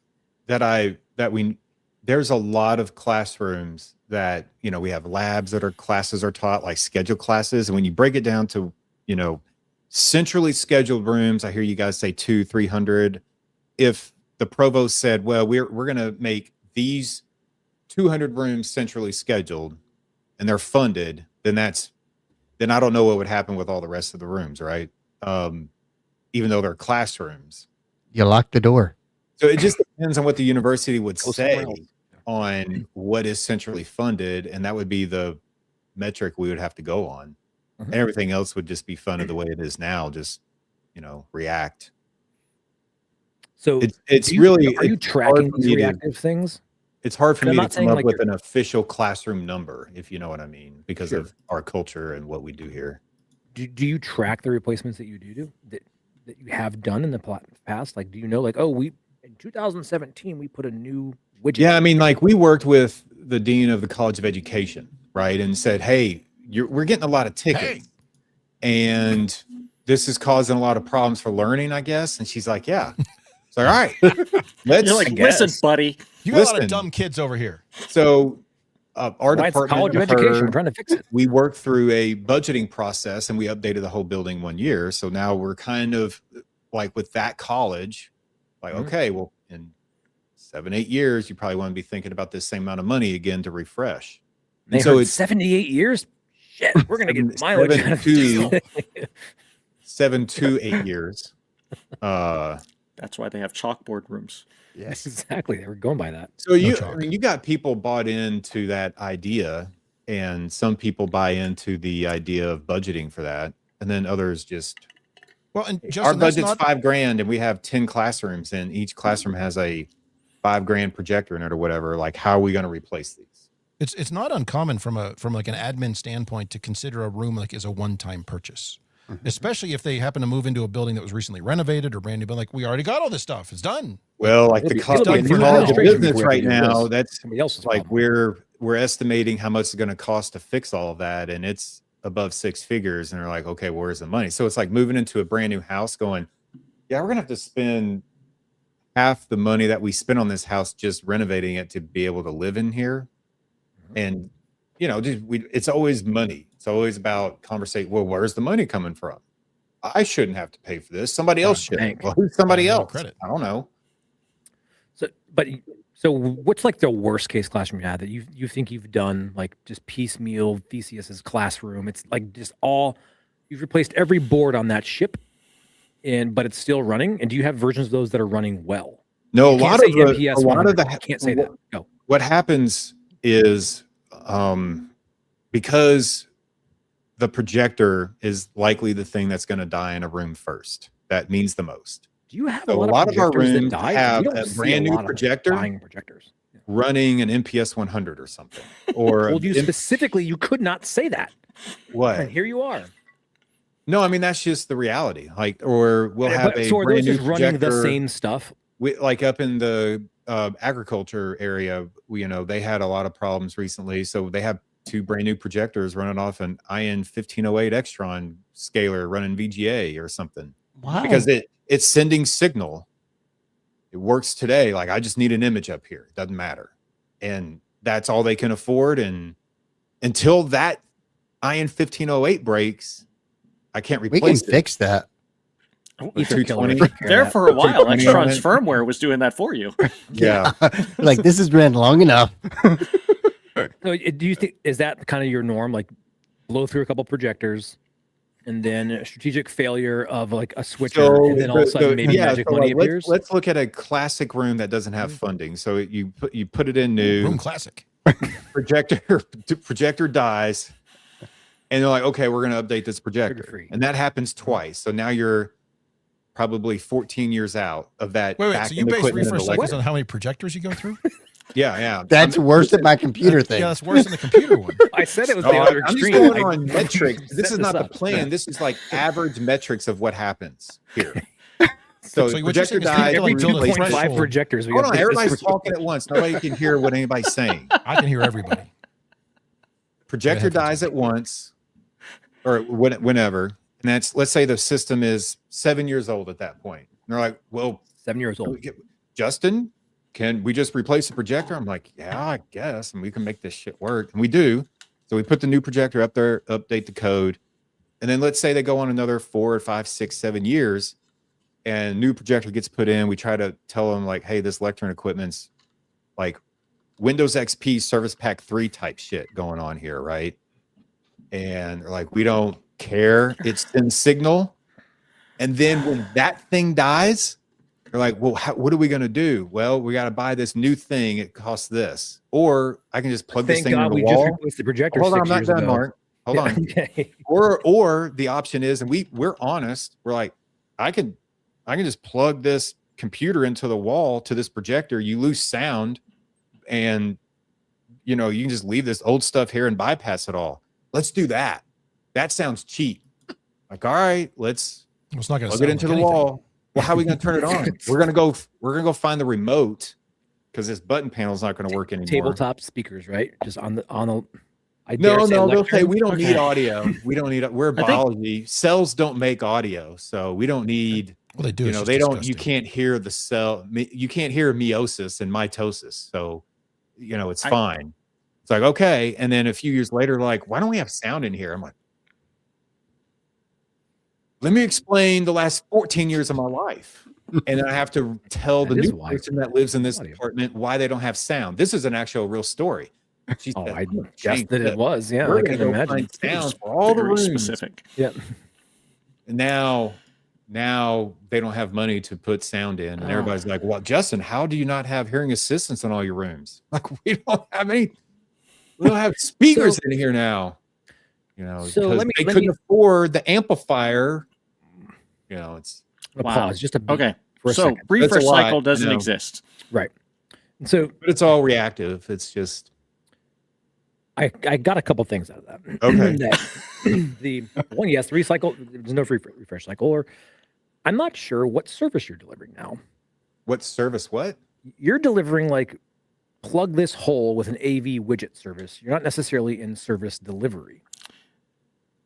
there's a lot of classrooms that we have labs that classes are taught, like scheduled classes, and when you break it down to centrally scheduled rooms, I hear you guys say 200-300. If the provost said, well, we're going to make these 200 rooms centrally scheduled and they're funded, then I don't know what would happen with all the rest of the rooms, right? Even though they're classrooms. You lock the door. So it just depends on what the university would Go somewhere say else. on what is centrally funded, and that would be the metric we would have to go on. Mhm. And everything else would just be funded the way it is now, just react. So It's do you- really are you it's hard tracking for these me to- reactive things? It's hard for I'm me to not come saying up like with you're- an official classroom number, if you know what I mean, because Sure. of our culture and what we do here. Do you track the replacements that you do that you have done in the past? Like, do you know, like, oh, in 2017 we put a new widget. Yeah, I mean, like we worked with the dean of the College of Education, right, and said, "Hey, we're getting a lot of tickets, and this is causing a lot of problems for learning, I guess." And she's like, "Yeah." It's like, all right, let's. You're like, listen, guess. buddy. You got a lot Listen. of dumb kids over here. So, our Why it's department, College of with Education. her, I'm trying to fix it. we worked through a budgeting process and we updated the whole building 1 year. So now we're kind of like with that college, like, Mhm. okay, well, in 7-8 years, you probably want to be thinking about this same amount of money again to refresh. They so heard it's 78 years. Shit, we're gonna get Seven- mileage out of this. 7 to 8 years. That's why they have chalkboard rooms. Yes. Exactly. They were going by that. So I chalk. mean, you got people bought into that idea, and some people buy into the idea of budgeting for that, and then others just Well, and our Justin, that's budget's not, $5,000, and we have 10 classrooms, and each classroom has a $5,000 projector in it or whatever. Like, how are we going to replace these? it's not uncommon from like an admin standpoint to consider a room like as a one-time purchase, especially if they happen to move into a building that was recently renovated or brand new. But like, we already got all this stuff; it's done. Well, like It'll the be- cost it'll of be the new College of administration Business before right we do now, this. that's Somebody else's like problem. we're estimating how much it's going to cost to fix all of that, and it's above 6 figures, and they're like, okay, where's the money? So it's like moving into a brand new house going, yeah, we're gonna have to spend half the money that we spent on this house just renovating it to be able to live in here. And it's always money. It's always about conversate, well, where's the money coming from? I shouldn't have to pay for this. Somebody else should. bank. Well, who's somebody Buy no else? credit. I don't know. So what's like the worst case classroom you had that you think you've done, like just piecemeal VCS's classroom? It's like just all you've replaced every board on that ship, but it's still running. And do you have versions of those that are running well? No, You a can't lot say of the MPS a lot of the You can't say that. No. what happens is because the projector is likely the thing that's going to die in a room first. That means the most. Do you have So a lot of our projectors that rooms die? have We don't a see brand new lot of projector dying projectors. Yeah. running an MPS 100 or something. Or Told you specifically you could not say that. what? And here you are. No, I mean that's just the reality. Like, or we'll have a So are brand those new just running the projector. same stuff? Like up in the agriculture area, they had a lot of problems recently. So they have 2 brand new projectors running off an IN 1508 Extron scaler running VGA or something. Wow. Because it's sending signal. It works today. Like I just need an image up here. It doesn't matter. And that's all they can afford. And until that IN 1508 breaks, I can't we can replace it. fix that. Ether killer 220. would take care There of that. for a while, 220 on Extron's it. firmware was doing that for you. Yeah. Like this has been long enough. So do you think is that kind of your norm? Like blow through a couple projectors, and then a strategic failure of like a switcher, and then all of a sudden maybe magic so, money like, appears. let's look at a classic room that doesn't have funding. So you put it in new Room classic. projector dies, and they're like, okay, we're going to update this projector, Trigger-free. and that happens twice. So now you're probably 14 years out of that. Wait. back So you end base equipment and refresh cycles electric. on how many projectors you go through? Yeah. That's worse than my computer thing. Yeah, that's worse than the computer one. I said it was Oh, the other I'm just extreme. going I on metrics. This set is not the up. plan. This is like average metrics of what happens here. So So, what you're projector saying is dies. every Every build a 2.5 threshold. projectors. We Hold got on, this everybody's for- talking at once. Nobody can hear what anybody's saying. I can hear everybody. Projector headphones dies on. at once, or whenever, and that's, let's say the system is 7 years old at that point. And they're like, well, 7 years old. Justin, can we just replace the projector? I'm like, yeah, I guess, and we can make this shit work, and we do. So we put the new projector up there, update the code, and then let's say they go on another 4 or 5, 6, 7 years, and new projector gets put in. We try to tell them like, hey, this lectern equipment's like Windows XP Service Pack 3 type shit going on here, right? And they're like, we don't care. It's in signal. And then when that thing dies, they're like, well, what are we going to do? Well, we got to buy this new thing. It costs this. Or I can just plug this Thank thing God in the we just wall. replaced the projector. Hold on, 6 I'm not years done, ago. Mark. Hold Yeah, on. Okay. Or the option is, and we're honest, we're like, I can just plug this computer into the wall to this projector. You lose sound, and you can just leave this old stuff here and bypass it all. Let's do that. That sounds cheap. Like, all right, let's It's not going to plug it into the wall. Well, how are we going to turn it on? We're gonna go find the remote, because this button panel is not going to work anymore. Tabletop speakers, right? Just on the. I No, dare say they'll say lectern. we don't need Okay. audio. We don't need. We're I think- biology. Cells don't make audio, so we don't need. Well, they do. It's just They don't. You disgusting. can't hear the cell. You can't hear meiosis and mitosis. So, it's I- fine. It's like, okay. And then a few years later, like, why don't we have sound in here? I'm like, let me explain the last 14 years of my life. And then I have to tell the That is new why. person that lives in this Audio. apartment why they don't have sound. This is an actual real story. She Oh, said, I "I'm gonna guessed change that it this. was. Yeah, We're I gonna can go imagine. find sound for all the Very rooms." specific. Yeah. And now they don't have money to put sound in, and everybody's like, well, Justin, how do you not have hearing assistants in all your rooms? Like, we don't have speakers in here now, So because let me- they let couldn't me- afford the amplifier. It's I'm gonna Wow. pause just a bit Okay. for a So second. refresh That's a lot, cycle I doesn't know. exist. Right. So but it's all reactive. It's just I got a couple things out of that. Okay. That the one, yes, the recycle. There's no free refresh cycle, or I'm not sure what service you're delivering now. what service? What? You're delivering like plug this hole with an AV widget service. You're not necessarily in service delivery.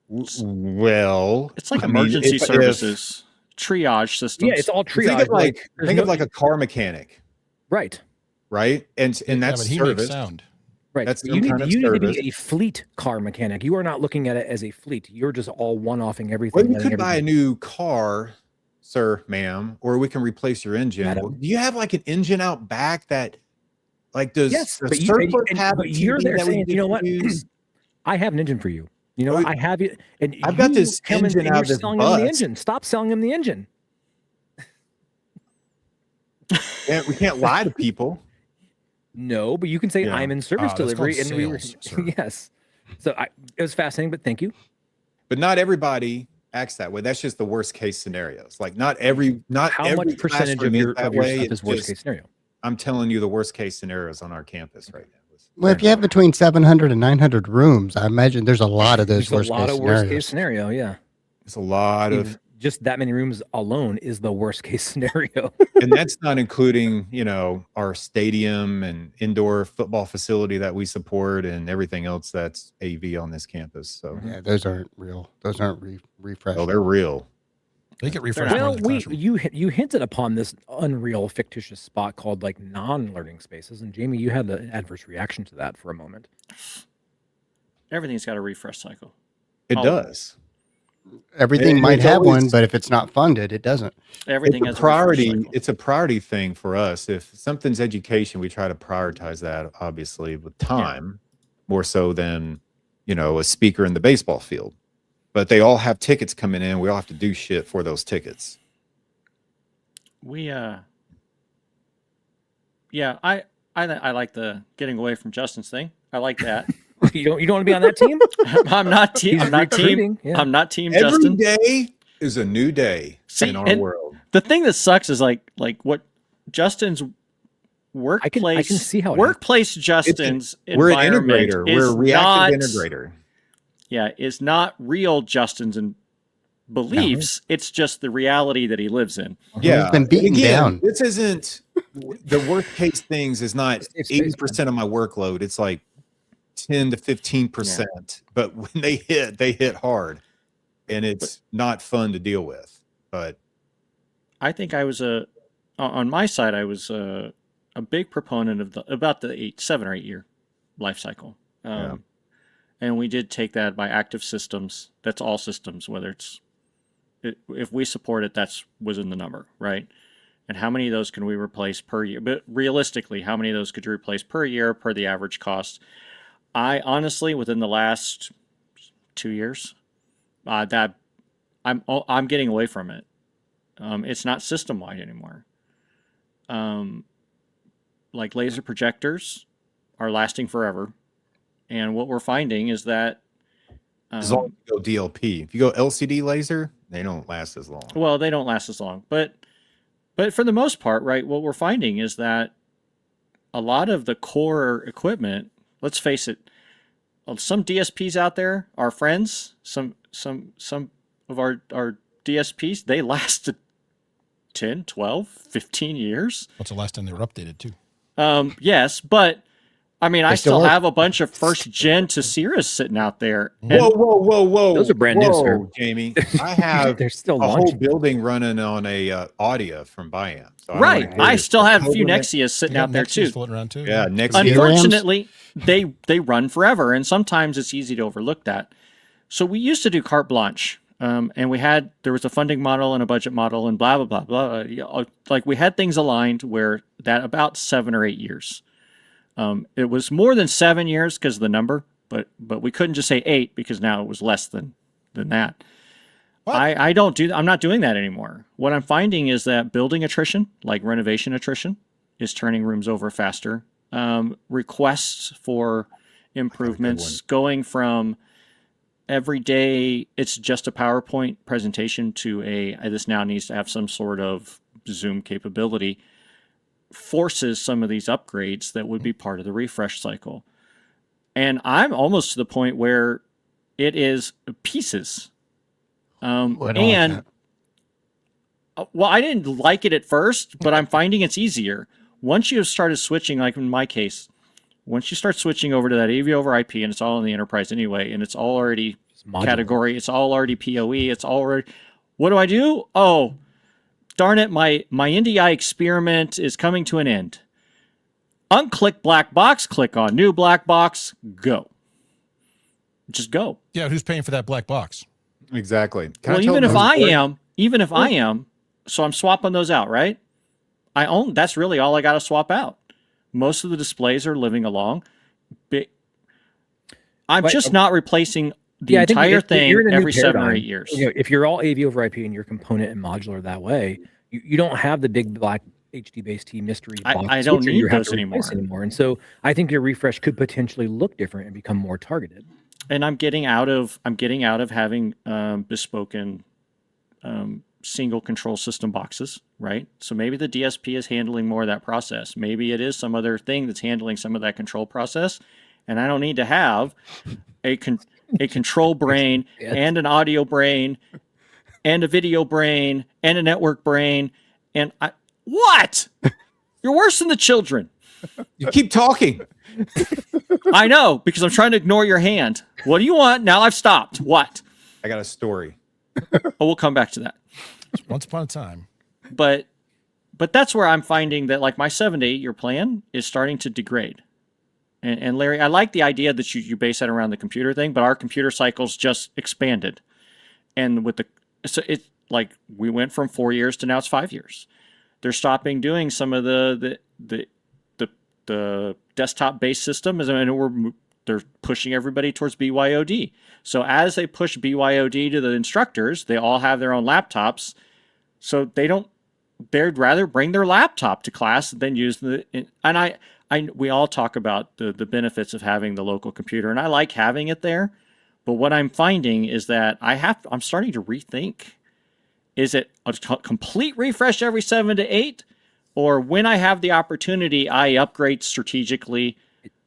Well, It's like I mean, emergency if- services, triage systems. Yeah, it's all triage. Think of like there's think no- of like a car mechanic, right. right? And Yeah, that's but he service. makes sound. Right. That's But some you need, kind of you need to service. be a fleet car mechanic. You are not looking at it as a fleet. You're just all one-offing everything. Well, you letting could buy a everything- new car, sir, ma'am, or we can replace your engine. Madam. Do you have like an engine out back that, like, does Yes, the but surplus have a but you're TV there that we saying, you know could what? use? I have an engine for you. You know what? Oh, I have it. And I've got you this come in engine and out you're of this selling him the bus. engine. Stop selling him the engine. Yeah, we can't lie to people. No, but you can say Yeah. I'm in service That's called delivery, and we were sales, sir. yes. So it was fascinating, but thank you. But not everybody acts that way. That's just the worst case scenarios. Like not How every much percentage classroom of is your that of your way. stuff It's is worst just- case scenario? I'm telling you the worst case scenarios on our campus right now. Well, if you have between 700 and 900 rooms, I imagine there's a lot of those There's a lot of worst case scenarios. scenario. Yeah, It's a lot of, Even just that many rooms alone is the worst case scenario. and that's not including, our stadium and indoor football facility that we support and everything else that's AV on this campus. So, Yeah, those aren't real. Those aren't refreshed. oh, they're real. They get refreshed. more Well, in the classroom. you hinted upon this unreal fictitious spot called like non-learning spaces, and Jamie, you had an adverse reaction to that for a moment. Everything's got a refresh cycle. It Oh. does. Everything And might it's have always- one, but if it's not funded, it doesn't. Everything It's has a priority. A refresh cycle. It's a priority thing for us. If something's education, we try to prioritize that obviously with time more so than, a speaker in the baseball field. But they all have tickets coming in. We all have to do shit for those tickets. We yeah, I like the getting away from Justin's thing. I like that. You don't want to be on that team? I'm not team. He's I'm not team. recruiting, yeah. I'm not team Every Justin. day is a new day See, in our and world. The thing that sucks is like what Justin's I workplace. can see how it workplace Justin's We're an environment integrator. is We're a reactive not- integrator. Yeah, is not real Justin's and beliefs. It's just the reality that he lives in. Yeah. He's been beaten And again, down. This isn't the worst case things is not Safe space, 80% of my workload. It's like 10 to 15%. But when they hit hard. And it's not fun to deal with. But I think I was on my side. I was a big proponent of about the 7 or 8 year life cycle. And we did take that by active systems. That's all systems, whether if we support it, that's was in the number, right? And how many of those can we replace per year? But realistically, how many of those could you replace per year per the average cost? I honestly, within the last 2 years, that I'm getting away from it. It's not system wide anymore. Like laser projectors are lasting forever. And what we're finding is that as long as you go DLP, if you go LCD laser, they don't last as long. well, they don't last as long. But for the most part, right, what we're finding is that a lot of the core equipment, let's face it, some DSPs out there, our friends, some of our DSPs, they lasted 10, 12, 15 years. What's the last time they were updated too? Yes, but I mean, I still still work. have a bunch of first gen to Cirrus sitting out there. And Whoa. Those are brand new, sir. Jamie. I have They're still a whole launching. building running on a Audio from Biam. So I right, don't wanna hear I this still have a few covenant. Nexias sitting You got out there Nexias too. floating around too. Yeah, next VRAMs? Unfortunately, they run forever, and sometimes it's easy to overlook that. So we used to do carte blanche, and there was a funding model and a budget model and blah blah blah blah. Like we had things aligned where that about 7 or 8 years. It was more than 7 years because of the number, but we couldn't just say 8 because now it was less than that. What? I'm not doing that anymore. What I'm finding is that building attrition, like renovation attrition, is turning rooms over faster. Requests for improvements going from every day it's just a PowerPoint presentation to this now needs to have some sort of Zoom capability, forces some of these upgrades that would be part of the refresh cycle. And I'm almost to the point where it is pieces. Well, I didn't like it at first, but I'm finding it's easier. Once you have started switching, like in my case, once you start switching over to that AV over IP, and it's all in the enterprise anyway, and it's all already category, it's all already PoE, it's already, what do? Oh, darn it, my NDI experiment is coming to an end. unclick black box, click on new black box, go. Just go. Yeah, who's paying for that black box? Exactly. Well, even if I am, so I'm swapping those out, right? That's really all I got to swap out. Most of the displays are living along. I'm just not replacing the entire thing every 7 or 8 years. If you're all AV over IP and you're component and modular that way, you don't have the big black HD base T mystery box. I don't need those anymore. And so I think your refresh could potentially look different and become more targeted. And I'm getting out of having bespoken single control system boxes, right? So maybe the DSP is handling more of that process. Maybe it is some other thing that's handling some of that control process, and I don't need to have a control brain and an audio brain and a video brain and a network brain. And what? You're worse than the children. You keep talking. I know, because I'm trying to ignore your hand. What do you want? Now I've stopped. What? I got a story. Oh, we'll come back to that. Once upon a time. But that's where I'm finding that like my 7 to 8 year plan is starting to degrade. And Larry, I like the idea that you base that around the computer thing, but our computer cycles just expanded. And so it's like we went from 4 years to now it's 5 years. They're stopping doing some of the desktop based systems, and they're pushing everybody towards BYOD. So as they push BYOD to the instructors, they all have their own laptops. So they'd rather bring their laptop to class than use we all talk about the benefits of having the local computer, and I like having it there. But what I'm finding is that I'm starting to rethink, is it a complete refresh every 7 to 8? Or when I have the opportunity, I upgrade strategically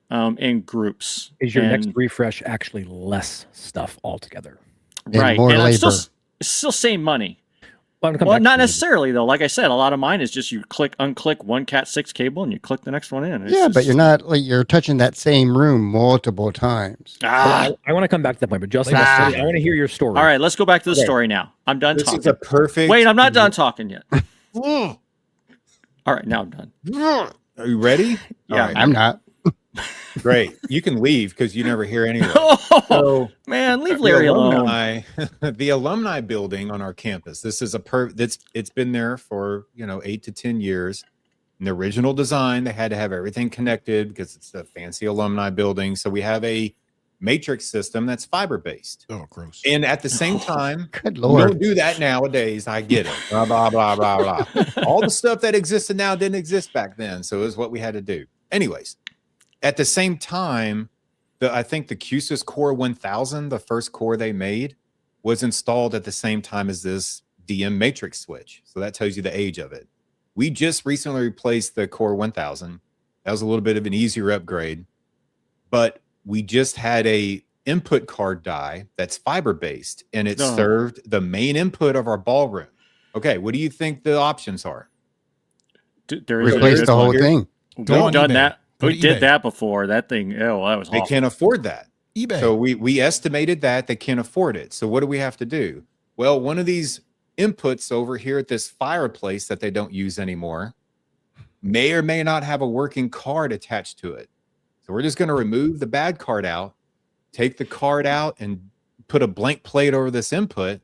in groups. Is your next refresh actually less stuff altogether? Right. More and labor. It's still same money. Well, not necessarily though. Like I said, a lot of mine is just you unclick one Cat6 cable and you click the next one in. But you're not you're touching that same room multiple times. I want to come back to that point, but Justin, I want to hear your story. All right, let's go back to the story now. I'm done talking. This is a perfect. Wait, I'm not done talking yet. All right, now I'm done. Are you ready? Yeah, right. I'm not. Great. You can leave because you never hear anyway. Oh, man, leave Larry alone. The alumni building on our campus. This is it's been there for 8 to 10 years. In the original design, they had to have everything connected because it's a fancy alumni building. So we have a matrix system that's fiber based. Oh, gross. And at the same time, Good we Lord. don't do that nowadays. I get it. Blah blah blah blah blah. All the stuff that existed now didn't exist back then. So it was what we had to do. Anyways. At the same time, I think the QSys Core 1000, the first core they made, was installed at the same time as this DM matrix switch. So that tells you the age of it. We just recently replaced the Core 1000. That was a little bit of an easier upgrade. But we just had a input card die that's fiber-based, and it served the main input of our ballroom. Okay, what do you think the options are? Replace the whole thing. We've done that. We did that before. That thing, that was awful. They can't afford that. eBay. So we estimated that they can't afford it. So what do we have to do? Well, one of these inputs over here at this fireplace that they don't use anymore may or may not have a working card attached to it. So we're just going to remove the bad card out, take the card out, and put a blank plate over this input.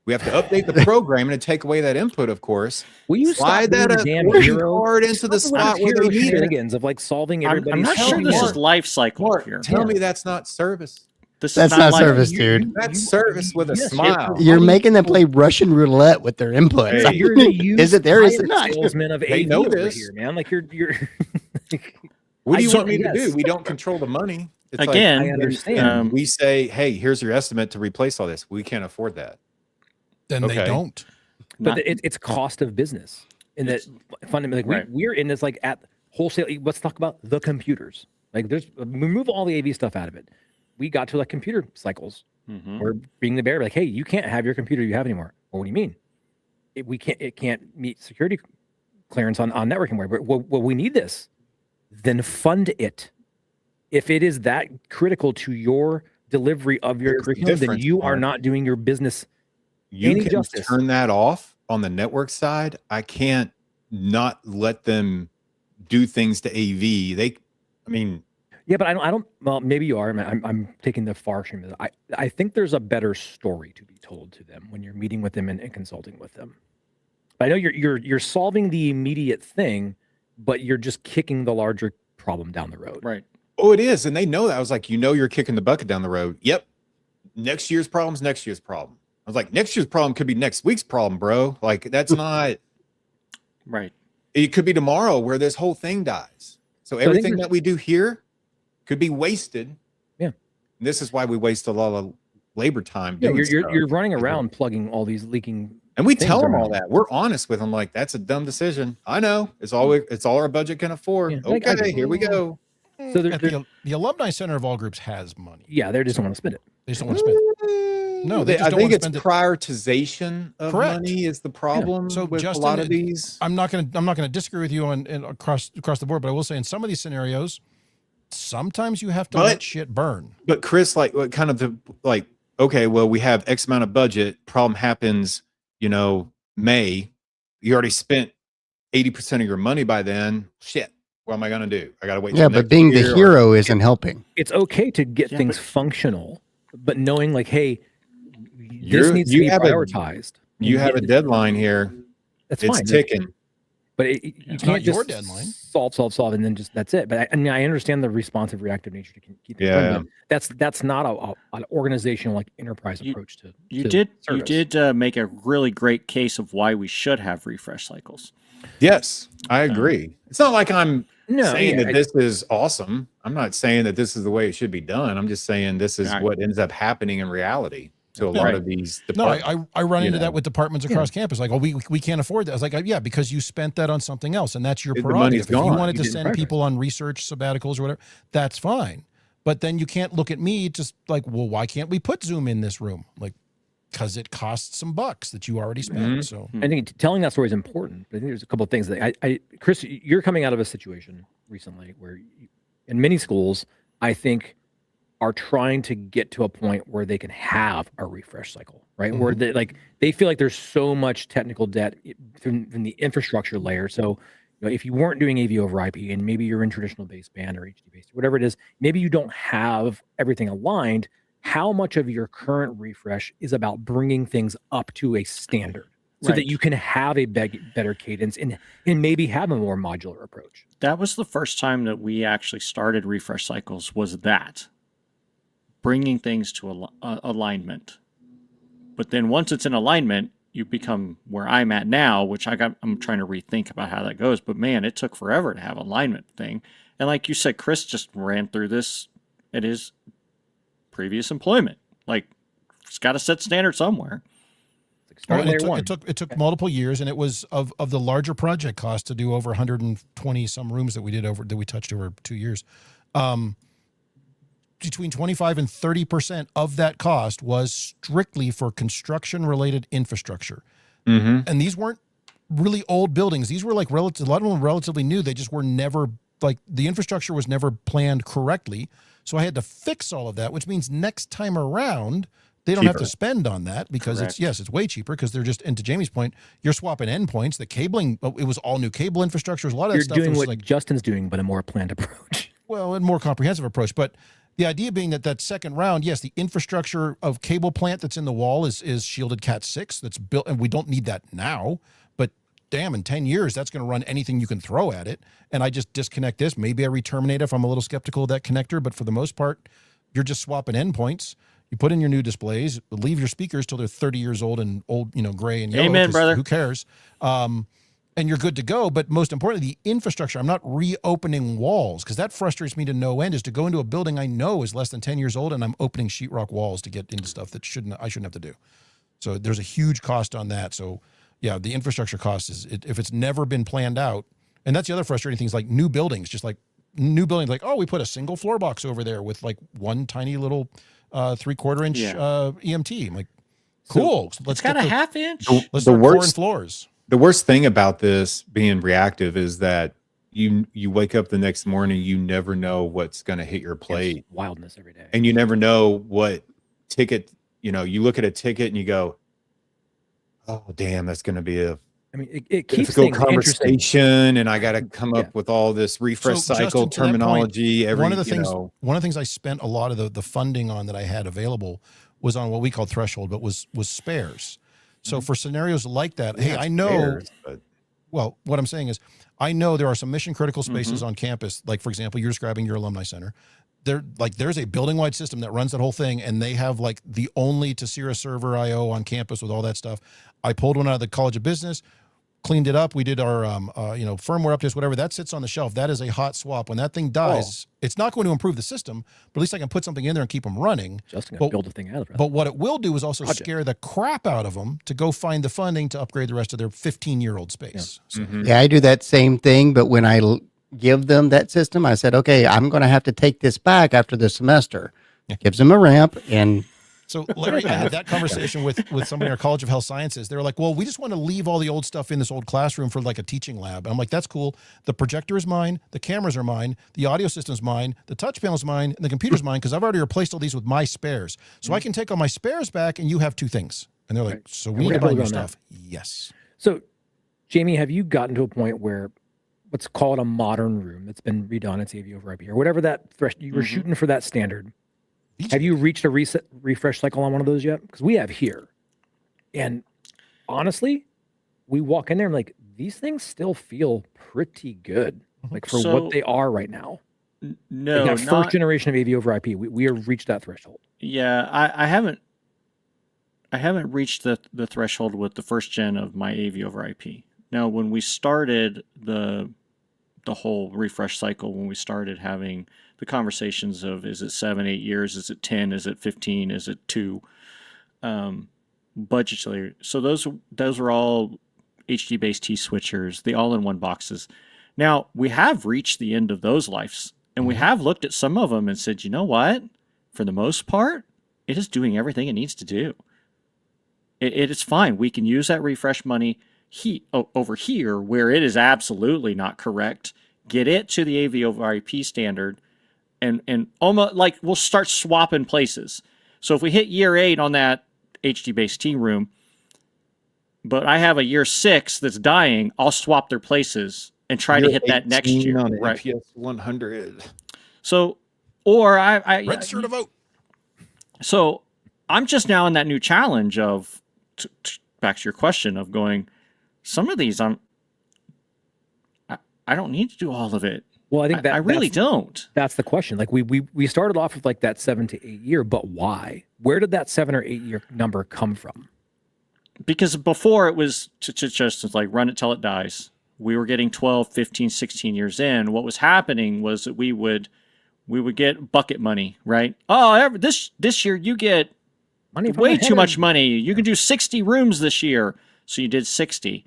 We have to update the program and take away that input, of course. Will you slide that card into the spot where they need it? Of like solving everybody's. I'm not sure this is life cycle here. Tell me that's not service. That's not service, dude. That's service with a smile. You're making them play Russian roulette with their inputs. Hey. You're Is it there? Is it not? Salesman of They AV know over this. here, man. Like you're. What do you want me to yes. do? We don't control the money. It's Again, I understand. we say, hey, here's your estimate to replace all this. We can't afford that. Then they don't. But it's cost of business. And that fundamentally, Right. we're in this like at wholesale. Let's talk about the computers. Like remove all the AV stuff out of it. We got to like computer cycles. We're being the bear. Like, hey, you can't have your computer you have anymore. Well, what do you mean? It can't meet security clearance on networking. Well, we need this. Then fund it. If it is that critical to your delivery of your curriculum, then you are not doing your business You any can justice. turn that off on the network side. I can't not let them do things to AV. Yeah, but I don't. Well, maybe you are. I'm taking the far extreme of it. I think there's a better story to be told to them when you're meeting with them and consulting with them. But I know you're solving the immediate thing, but you're just kicking the larger problem down the road. Right. Oh, it is. And they know that. I was like, you're kicking the bucket down the road. Yep. Next year's problem's next year's problem. I was like, next year's problem could be next week's problem, bro. Like, that's not Right. It could be tomorrow where this whole thing dies. So everything that we do here could be wasted. Yeah. And this is why we waste a lot of labor time. Yeah, doing you're running around plugging all these leaking. And we tell them all around. that. We're honest with them. Like, that's a dumb decision. I know. It's all our budget can afford. Yeah, okay, here we go. So The Alumni Center of all groups has money. yeah, they just don't want to spend it. They just don't want to spend it. No, they just I don't think want to it's spend it. prioritization of Correct. money is the problem So with Justin, a lot of these. I'm not going to disagree with you on across the board, but I will say in some of these scenarios, sometimes you have to let shit burn. But Chris, like, what kind of okay, well, we have X amount of budget. Problem happens, May. You already spent 80% of your money by then. Shit. What am I going to do? I got to wait. Yeah, but being the hero isn't helping. It's okay to get things functional, but knowing like, hey, this needs to be prioritized. You have a deadline here. That's it's fine. ticking. But you It's can't not your just deadline. solve, and then just that's it. But I understand the responsive, reactive nature to keep things going, but that's not an organizational like enterprise approach to. You to did service. make a really great case of why we should have refresh cycles. Yes, I agree. It's not like I'm saying yeah, that this is awesome. I'm not saying that this is the way it should be done. I'm just saying this is what ends up happening in reality to a lot of these departments. No, I run into that with departments across campus. Like, oh, we can't afford that. I was like, yeah, because you spent that on something else, and that's your The prerogative. money's If you gone. wanted You to didn't send people on research sabbaticals or whatever, that's fine. But then you can't look at me just like, well, why can't we put Zoom in this room? Like, because it costs some bucks that you already spent. So I think telling that story is important. But I think there's a couple of things that Chris, you're coming out of a situation recently where in many schools, I think, are trying to get to a point where they can have a refresh cycle, right? Where they feel like there's so much technical debt from the infrastructure layer. So, if you weren't doing AV over IP and maybe you're in traditional baseband or HD based, whatever it is, maybe you don't have everything aligned. How much of your current refresh is about bringing things up to a standard so that you can have a better cadence and maybe have a more modular approach? That was the first time that we actually started refresh cycles, was that bringing things to alignment. But then once it's in alignment, you become where I'm at now, which I'm trying to rethink about how that goes. But man, it took forever to have alignment thing. And like you said, Chris just ran through this at his previous employment. Like, it's got to set standard somewhere. It took multiple years, and it was of the larger project cost to do over 120 some rooms that we touched over 2 years. Between 25 and 30% of that cost was strictly for construction related infrastructure. And these weren't really old buildings. These were like a lot of them were relatively new. They just were never, like, the infrastructure was never planned correctly. So I had to fix all of that, which means next time around, they don't have to spend on that because it's way cheaper because they're just, and to Jamie's point, you're swapping endpoints. The cabling, it was all new cable infrastructure. A lot of that stuff. You're doing was what Justin's doing, but a more planned approach. Well, a more comprehensive approach. But the idea being that second round, yes, the infrastructure of cable plant that's in the wall is shielded Cat 6 that's built, and we don't need that now. But damn, in 10 years, that's going to run anything you can throw at it. And I just disconnect this. Maybe I re-terminate if I'm a little skeptical of that connector, but for the most part, you're just swapping endpoints. You put in your new displays, leave your speakers till they're 30 years old and old, gray and yellow. Amen, brother. Who cares? And you're good to go. But most importantly, the infrastructure, I'm not reopening walls, because that frustrates me to no end, is to go into a building I know is less than 10 years old and I'm opening sheetrock walls to get into stuff that I shouldn't have to do. So there's a huge cost on that. So yeah, the infrastructure cost is, if it's never been planned out, and that's the other frustrating thing is like new buildings, like, oh, we put a single floor box over there with like one tiny little 3/4 inch EMT. I'm like, cool. It's got a half inch. Let's start pouring floors. The worst thing about this being reactive is that you wake up the next morning, you never know what's going to hit your plate. It's wildness every day. And you never know what ticket, you look at a ticket and you go, oh, damn, that's going to be a I mean, it keeps difficult things interesting. conversation, and I got to come Yeah. up with all this refresh So, cycle Justin, to that point, terminology. one of the things I spent a lot of the funding on that I had available was on what we called threshold, but was spares. So for scenarios like that, hey, I know. Well, what I'm saying is, I know there are some mission critical spaces on campus. Like, for example, you're describing your alumni center. There's a building wide system that runs that whole thing, and they have like the only Tessera server IO on campus with all that stuff. I pulled one out of the College of Business, cleaned it up. We did our firmware updates, whatever. That sits on the shelf. That is a hot swap. When that thing dies, it's not going to improve the system, but at least I can put something in there and keep them running. Just gonna build a thing out of it. But what it will do is also scare the crap out of them to go find the funding to upgrade the rest of their 15-year-old space. Yeah. So, Yeah, I do that same thing, but when I give them that system, I said, okay, I'm going to have to take this back after the semester. Gives them a ramp. And so Larry, I had that conversation with somebody in our College of Health Sciences. They were like, well, we just want to leave all the old stuff in this old classroom for like a teaching lab. And I'm like, that's cool. The projector is mine. The cameras are mine. The audio system's mine. The touch panel's mine. And the computer's mine, because I've already replaced all these with my spares. So I can take all my spares back and you have two things. And they're like, so we need to buy new stuff. Yes. So, Jamie, have you gotten to a point where, let's call it a modern room that's been redone, it's AV over IP or whatever that you were shooting for that standard? Have you reached a refresh cycle on one of those yet? Because we have here. And honestly, we walk in there and like, these things still feel pretty good. Like for what they are right now. No, like that first generation of AV over IP, we have reached that threshold. Yeah, I haven't reached the threshold with the first gen of my AV over IP. Now, when we started the whole refresh cycle, when we started having the conversations of, is it 7, 8 years? Is it 10? Is it 15? Is it 2? Budgetary. So those are all HD based T switchers, the all-in-one boxes. Now, we have reached the end of those lives, and we have looked at some of them and said, you know what? For the most part, it is doing everything it needs to do. It is fine. We can use that refresh money over here where it is absolutely not correct. Get it to the AV over IP standard, and almost like we'll start swapping places. So if we hit year 8 on that HD based T room, but I have a year 6 that's dying, I'll swap their places and try to hit that next year. On right. APS 100. So, or Register to vote. So I'm just now in that new challenge of, back to your question of going, some of these I don't need to do all of it. Well, I think I really don't. That's the question. Like we started off with like that 7 to 8 year, but why? Where did that 7 or 8 year number come from? Because before it was just like run it till it dies. We were getting 12, 15, 16 years in. What was happening was that we would get bucket money, right? Oh, this year you get Money from way the too much header. money. You can do 60 rooms this year. So you did 60.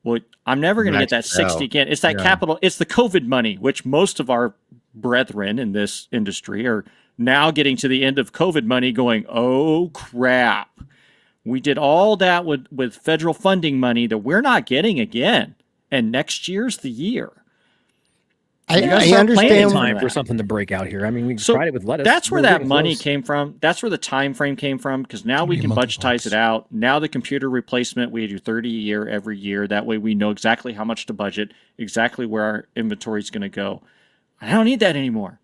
Well, I'm never going to get that 60 again. It's that capital. It's the COVID money, which most of our brethren in this industry are now getting to the end of COVID money going, oh, crap. We did all that with federal funding money that we're not getting again. And next year's the year. I Planning understand. time for something to break out here. I mean, we tried it with lettuce. That's where We're that getting money close. came from. That's where the time frame came from, because now we Give can me a monkey budgetize box. it out. Now the computer replacement, we do 30 a year every year. That way we know exactly how much to budget, exactly where our inventory is going to go. I don't need that anymore.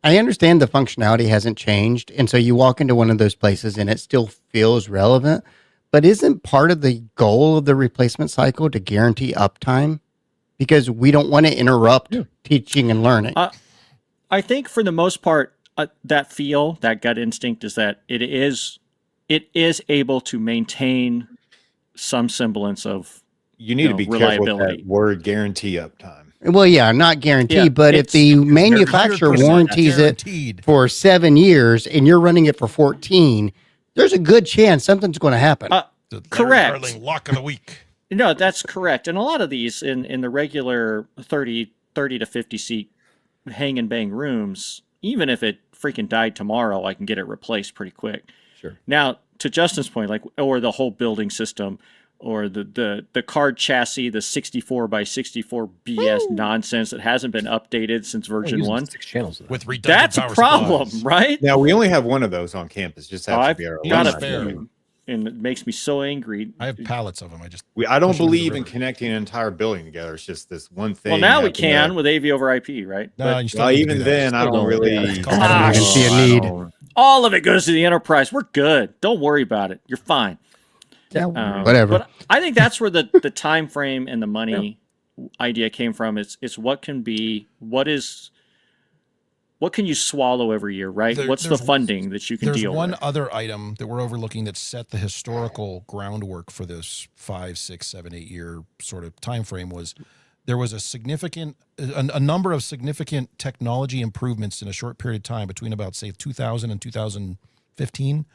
I understand the functionality hasn't changed. And so you walk into one of those places and it still feels relevant. But isn't part of the goal of the replacement cycle to guarantee uptime? Because we don't want to interrupt teaching and learning. I think for the most part, that gut instinct is that it is able to maintain some semblance of You need to be careful with reliability. that word guarantee uptime. Well, yeah, not guaranteed, Yeah, but if the manufacturer 100% warranties it guaranteed. for 7 years and you're running it for 14, there's a good chance something's going to happen. The Larry Correct. Darling lock of the week. No, that's correct. And a lot of these in the regular 30 to 50 seat hang and bang rooms, even if it freaking died tomorrow, I can get it replaced pretty quick. Sure. Now, to Justin's point, like, or the whole building system, or the card chassis, the 64 by 64 BS nonsense that hasn't been updated since version Using 1. 6 channels of that. With redundant That's a power problem, supplies. right? Now, we only have one of those on campus. Just Oh, happens I've to be our got alumni a few. room. and it makes me so angry. I have pallets of them. I don't push them into the believe in river. connecting an entire building together. It's just this one thing. Well, now we after can that. with AV over IP, right? No, But you still Well, need to even do that. then, I Still don't don't. really. Yeah, it's called I don't even see a need. all of it goes to the enterprise. We're good. Don't worry about it. You're fine. Yeah, whatever. But I think that's where the time frame and the money idea came from. It's what can be, what can you swallow every year, right? What's the There's funding that you can There's deal one with? other item that we're overlooking that set the historical groundwork for this 5, 6, 7, 8 year sort of time frame. Was there was a number of significant technology improvements in a short period of time between about, say, 2000 and 2015.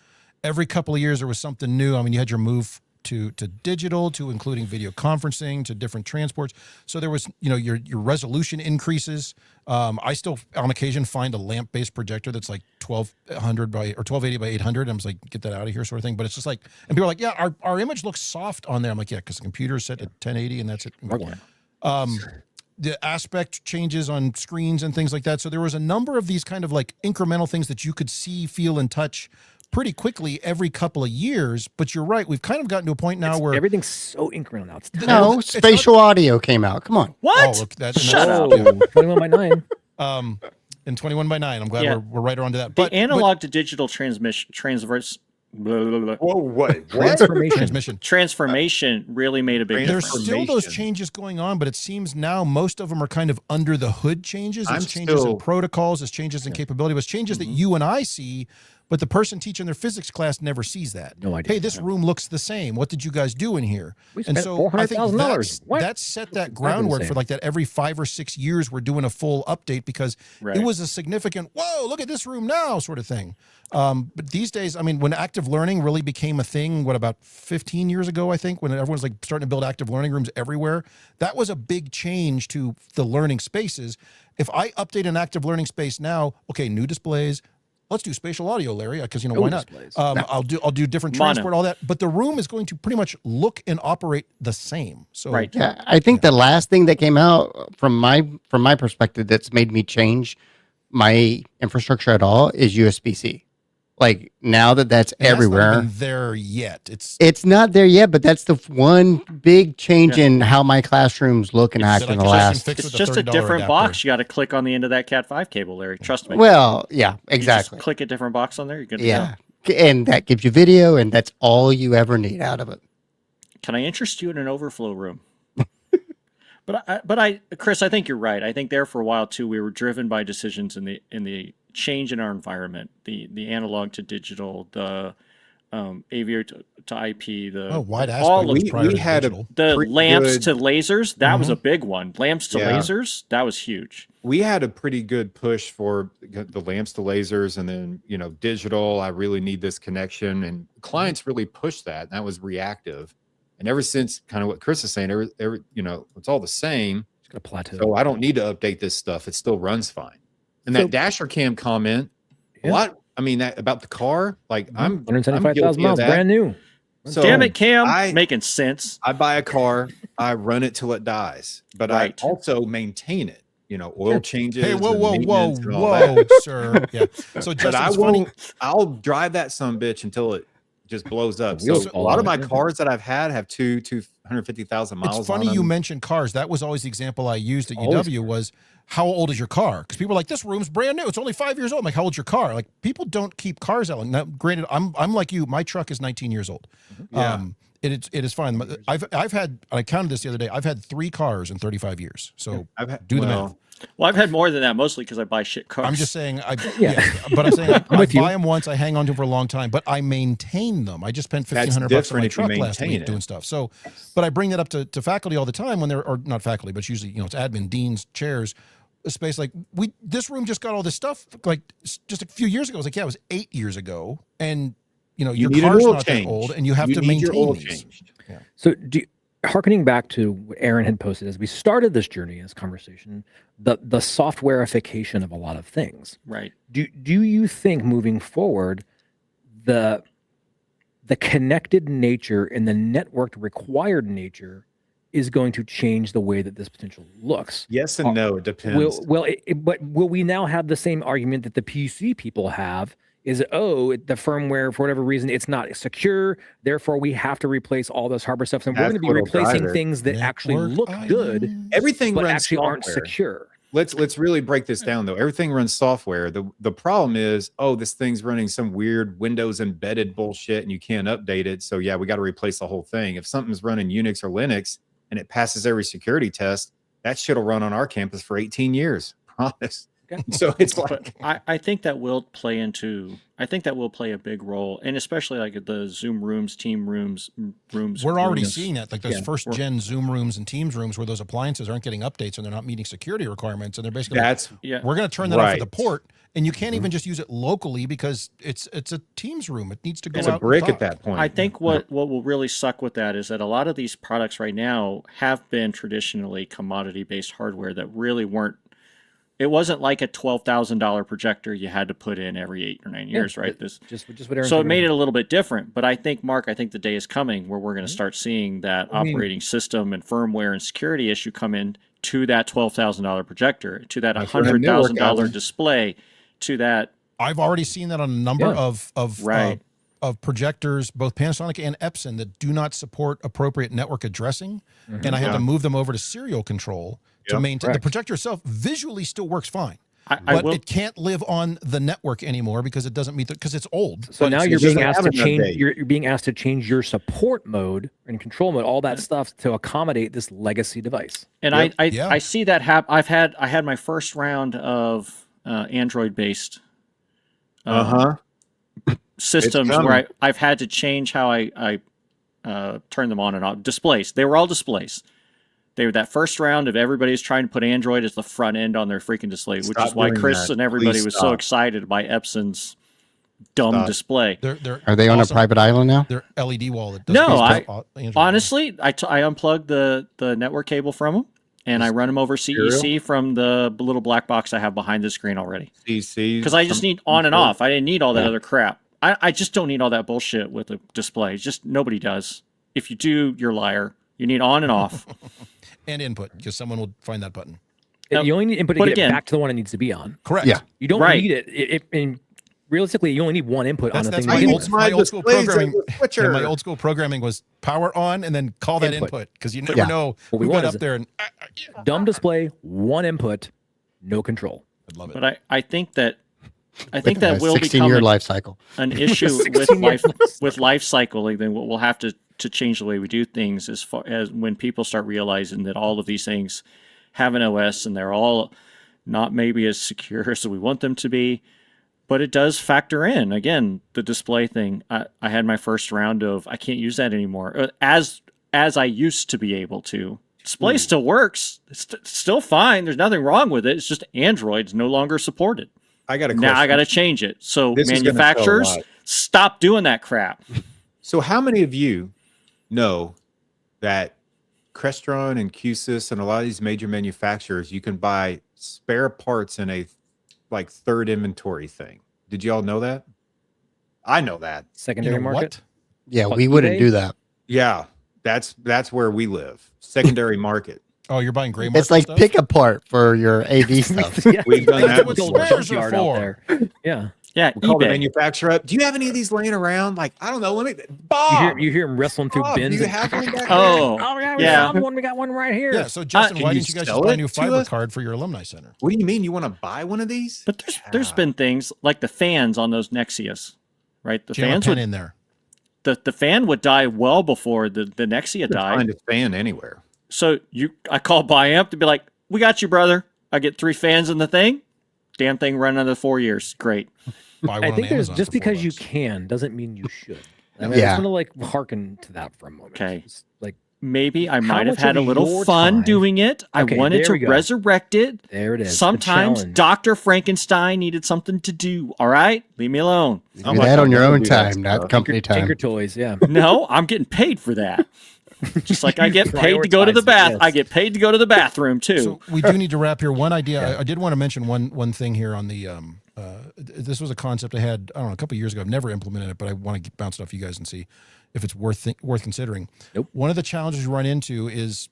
Every couple of years there was something new. I mean, you had your move to digital, to including video conferencing, to different transports. So there was, your resolution increases. I still on occasion find a lamp-based projector that's like 1200 by or 1280 by 800. I'm just like, get that out of here, sort of thing. But it's just like, and people are like, yeah, our image looks soft on there. I'm like, yeah, because the computer is set at 1080 and that's it. The aspect changes on screens and things like that. So there was a number of these kind of like incremental things that you could see, feel, and touch pretty quickly every couple of years. But you're right. We've kind of gotten to a point now where everything's so incremental now. It's No, spatial audio came out. Come on. What? Oh, look, Shut up. 21 by 9. And 21 by 9. I'm glad we're right around to that. But the analog to digital transmission Whoa, what? transformation really made a big there's difference. still those changes going on, but it seems now most of them are kind of under the hood changes. It's changes in protocols, it's changes in capability, it's changes that you and I see, but the person teaching their physics class never sees that. No idea. Hey, this room looks the same. What did you guys do in here? We spent $400,000. That set that groundwork for like that every 5 or 6 years we're doing a full update because it was a significant, whoa, look at this room now sort of thing. But these days, I mean, when active learning really became a thing, about 15 years ago, I think, when everyone's like starting to build active learning rooms everywhere, that was a big change to the learning spaces. If I update an active learning space now, okay, new displays, let's do spatial audio, Larry, because why not? I'll do different transport, all that. But the room is going to pretty much look and operate the same. So yeah, I think the last thing that came out from my perspective that's made me change my infrastructure at all is USB-C. Like now that's everywhere. Not even there yet. It's not there yet, but that's the one big change in how my classrooms look and act in the last. It's just a different adapter. Box. You got to click on the end of that Cat5 cable, Larry. Trust me. Well, yeah, exactly. You just click a different box on there. You're good to go. And that gives you video, and that's all you ever need out of it. Can I interest you in an overflow room? But Chris, I think you're right. I think there for a while too, we were driven by decisions in the change in our environment, the analog to digital, the AV to IP, the wide aspect. We had the lamps to lasers. That was a big one. Lamps to lasers. That was huge. We had a pretty good push for the lamps to lasers, and then digital. I really need this connection, and clients really pushed that. And that was reactive. And ever since, kind of what Chris is saying, it's all the same. It's gonna plateau. So I don't need to update this stuff. It still runs fine. And that dasher cam comment, that about the car, like I'm 175,000 miles, brand new. So damn it, Cam, making sense. I buy a car, I run it till it dies, but I also maintain it. Oil changes. Hey, whoa, sir. Yeah. So just I'll drive that sumbitch until it just blows up. So a lot of my cars that I've had have 250,000 miles. It's funny you mentioned cars. That was always the example I used at UW was how old is your car? Because people are like, this room's brand new. It's only 5 years old. I'm like, how old's your car? Like, people don't keep cars out. Now, granted, I'm like you. My truck is 19 years old. Yeah. It is fine. I've had, I counted this the other day. I've had 3 cars in 35 years. So do the math. Well, I've had more than that, mostly because I buy shit cars. I'm just saying, but I'm saying I buy them once, I hang on to them for a long time, but I maintain them. I just spent $1,500 on my truck last week doing stuff. So, but I bring that up to faculty all the time when or not faculty, but it's usually, it's admin, deans, chairs, a space like this room just got all this stuff. Like just a few years ago, I was like, yeah, it was 8 years ago. And your car's not that old and you have to maintain these. Yeah. So hearkening back to what Aaron had posted as we started this journey, this conversation, the softwareification of a lot of things. Right. Do you think moving forward, the connected nature and the networked required nature is going to change the way that this potential looks? Yes and no. It depends. But will we now have the same argument that the PC people have is, the firmware, for whatever reason, it's not secure. Therefore, we have to replace all this hardware stuff. And we're That's going to be what'll drive replacing it. things that actually Network look good, items. Everything but runs actually aren't software. secure. Let's really break this down though. Everything runs software. The problem is, this thing's running some weird Windows embedded bullshit and you can't update it. So yeah, we got to replace the whole thing. If something's running Unix or Linux and it passes every security test, that shit'll run on our campus for 18 years. Promise. Okay. So it's like I think that will play a big role, and especially like the Zoom rooms, team rooms. We're already rooms. seeing that, like those Yeah. first gen Zoom rooms and Teams rooms where those appliances aren't getting updates and they're not meeting security requirements. And they're basically like, that's Yeah. we're going to turn that off at the Right. port, and you can't even just use it locally because it's a Teams room. It needs to go it's out a and brick talk. at that point. I think what will really suck with that is that a lot of these products right now have been traditionally commodity based hardware that really weren't. It wasn't like a $12,000 projector you had to put in every 8 or 9 years, right? This Just what Aaron so it said made earlier. it a little bit different. But I think, Mark, the day is coming where we're going to start seeing that I mean- operating system and firmware and security issue come in to that $12,000 projector, to that That's where the network $100,000 happens. display, to that. I've already seen that on a number Yeah. of projectors, both Panasonic and Epson, that do not support appropriate network addressing, and I had to move them over to serial control to Yep. maintain. The Correct. projector itself visually still works fine, I but will. it can't live on the network anymore because it doesn't meet because it's old. So But now it's- you're it being doesn't asked have to an change. update. You're being asked to change your support mode and control mode, all that stuff to accommodate this legacy device. And Yep. Yeah. I see that happen. I had my first round of Android based systems coming. where I've had to change how I turn them on and off. Displays. They were all displays. They were that first round of everybody's trying to put Android as the front end on their freaking display, which Stop is why doing Chris that. and everybody Please was so stop. excited by Epson's dumb Stop. display. they're Are they on awesome. a private island now? Their LED wall that does No, Android. Honestly, I unplugged the network cable from them, and I run them over CEC from the little black box I have behind the screen already. CC Because I just need on and off. I didn't need all that other crap. I just don't need all that bullshit with the display. It's just nobody does. If you do, you're a liar. You need on and off. and input because someone will find that button. Now, You only need input to but get again- it back to the one it needs to be on. Correct. Yeah. You don't Right. need it. And realistically, you only need one input on the That's thing. my to old, begin my with. old school displays programming. and the switcher. Yeah, my old school programming was power on and then call that Input. input because you never Yeah. know What we who want got is up there and Dumb display, one input, no control. I'd love it. But I think that that will 16-year become life cycle. an issue with 16 life years. with life cycle. Like, then we'll have to change the way we do things as far as when people start realizing that all of these things have an OS and they're all not maybe as secure as we want them to be. But it does factor in, again, the display thing. I had my first round of I can't use that anymore as I used to be able to. Display still works. It's still fine. There's nothing wrong with it. It's just Android's no longer supported. I got a question. Now I got to change it. So This is gonna tell a manufacturers, lot. stop doing that crap. So how many of you know that Crestron and Q-Sys and a lot of these major manufacturers, you can buy spare parts in a like third inventory thing? Did you all know that? I know that. Secondary You know market. what? Yeah, Fuck we wouldn't eBay? do that. Yeah, that's where we live. Secondary market. Oh, you're buying gray market It's like stuff? pick apart for your AV stuff. Yeah, We've done That's that what before. spares are junkyard out for. there. Yeah, Yeah, We call the eBay. manufacturer up. Do you have any of these laying around? Like, I don't know. Let me you Bob. hear him wrestling through Bob, bins. do you and- have one back there? Oh, yeah, we yeah. found one. We got one right here. Yeah. So Justin, Can why you didn't you guys sell just buy a it new to fiber us? card for your alumni center? What do you mean? You want to buy one of these? But there's been things like the fans on those Nexias, right? The Jam a fans pen would in there. the fan would die well before the Nexia You can died. find a fan anywhere. So I call Biamp to be like, "We got you, brother. I get 3 fans in the thing. Damn thing run another 4 years. Great." Buy one I on think there's Amazon just for $4. because you can doesn't mean you should. I mean, I Yeah. just want to like hearken to that for a moment. Okay. It's like Maybe I might have much had a of little your fun time- doing it. I Okay, wanted there to we go. resurrect it. there it is. the Sometimes challenge. Dr. Frankenstein needed something to do. All right? Leave me alone. You Oh do my that God, on your don't own do that time, not stuff. company time. Tinker toys. Yeah. No, I'm getting paid for that. Just like I get paid to go to the Prioritize it, bath. yes. I get paid to go to the bathroom too. So we do need to wrap here. One idea I did want to mention one thing here on the this was a concept I had I don't know a couple years ago. I've never implemented it, but I want to bounce it off you guys and see if it's worth considering. Nope. One of the challenges you run into is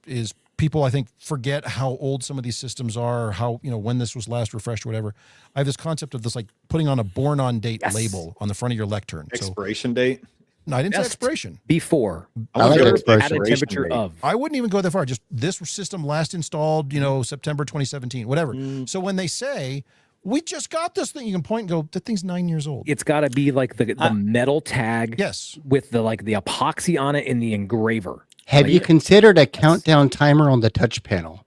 people, I think, forget how old some of these systems are, how, when this was last refreshed or whatever. I have this concept of this, like putting on a born on date label on the front of your lectern. Expiration date? No, I didn't say expiration. Before. I like At a expiration. temperature of. I wouldn't even go that far. Just this system last installed, September 2017, whatever. So when they say, we just got this thing, you can point and go, that thing's 9 years old. It's got to be like the metal tag. Yes. With the epoxy on it in the engraver. Have you considered a countdown timer on the touch panel?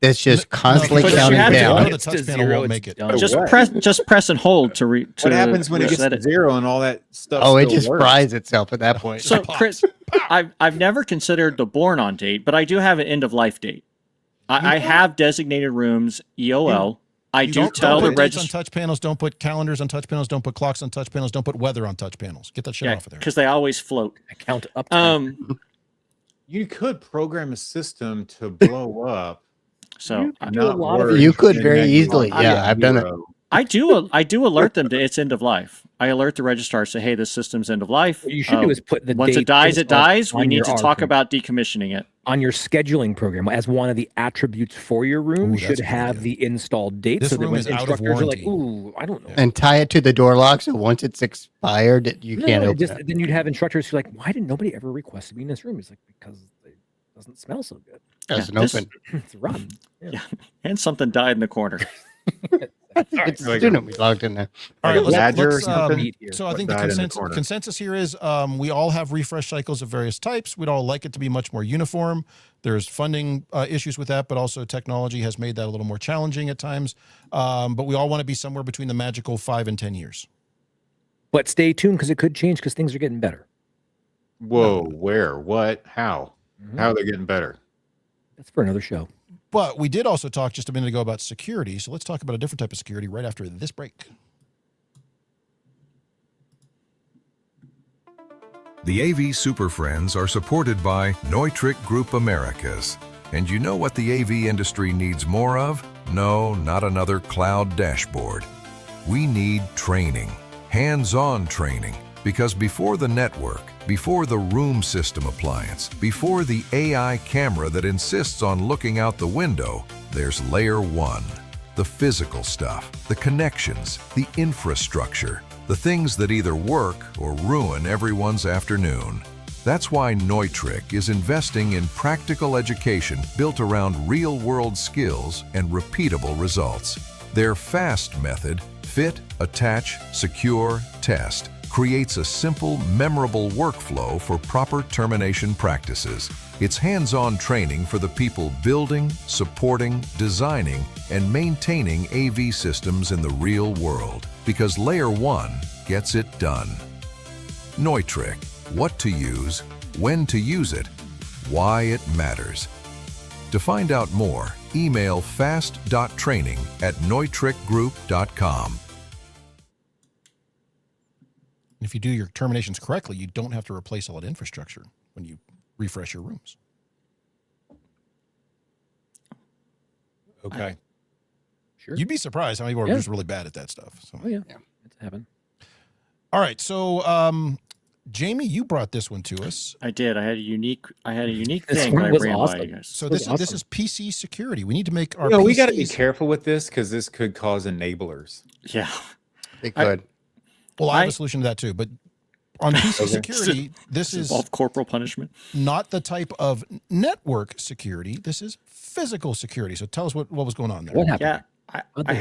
That's just constantly But you counting have to. down. The touch panel won't make it. Just press and hold to What happens when it gets reset to 0 and all that stuff? Oh, it still just works? fries itself at that point. So, Chris, I've never considered the born on date, but I do have an end of life date. I have designated rooms EOL. I do tell the put dates on register touch panels. Don't put calendars on touch panels. Don't put clocks on touch panels. Don't put weather on touch panels. Get that shit off of there. because they always float. I count up. You could program a system to blow up. So You could very easily. Yeah, I've done it. I do alert them to its end of life. I alert the registrar, say, hey, this system's end of life. What you should do is put the once date it dies, it installed dies. We on need your to talk RP. about decommissioning it. On your scheduling program as one of the attributes for your room Ooh, that's should a good have idea. the installed date This so that room when is out of instructors are like, warranty. ooh, I don't know. And tie it to the door lock, so once it's expired, you can't open it. Then you'd have instructors who are like, why did nobody ever request to be in this room? It's like, because it doesn't smell so good. Doesn't this- open. It's rotten. Yeah. And something died in the corner. It's a student we logged in there. All Like right, a badger or let's, something? Meet here. so I think the Died in the corner. consensus here is we all have refresh cycles of various types. We'd all like it to be much more uniform. There's funding issues with that, but also technology has made that a little more challenging at times. But we all want to be somewhere between the magical 5 and 10 years. But stay tuned because it could change because things are getting better. Whoa, where, what, how? How are they getting better? That's for another show. But we did also talk just a minute ago about security. So let's talk about a different type of security right after this break. The AV SuperFriends are supported by Neutric Group Americas. And you know what the AV industry needs more of? No, not another cloud dashboard. We need training, hands-on training, because before the network, before the room system appliance, before the AI camera that insists on looking out the window, there's layer 1, the physical stuff, the connections, the infrastructure, the things that either work or ruin everyone's afternoon. That's why Neutric is investing in practical education built around real-world skills and repeatable results. Their FAST method, fit, attach, secure, test, creates a simple, memorable workflow for proper termination practices. It's hands-on training for the people building, supporting, designing, and maintaining AV systems in the real world, because Layer 1 gets it done. Neutric, what to use, when to use it, why it matters. To find out more, email fast.training@neutricgroup.com. If you do your terminations correctly, you don't have to replace all that infrastructure when you refresh your rooms. Okay. Sure. You'd be surprised how many people are just really bad at that stuff. So. Oh, yeah. It's happened. All right. So, Jamie, you brought this one to us. I did. I had a unique This thing one that I was ran by awesome. you guys. So That's this awesome. is PC security. We need to make our We got to be PCs careful with this because this could cause enablers. Yeah. They could. Well, I have a solution to that too. But on PC security, this is Involve corporal punishment. not the type of network security. This is physical security. So tell us what was going on there. What happened? Yeah. What I the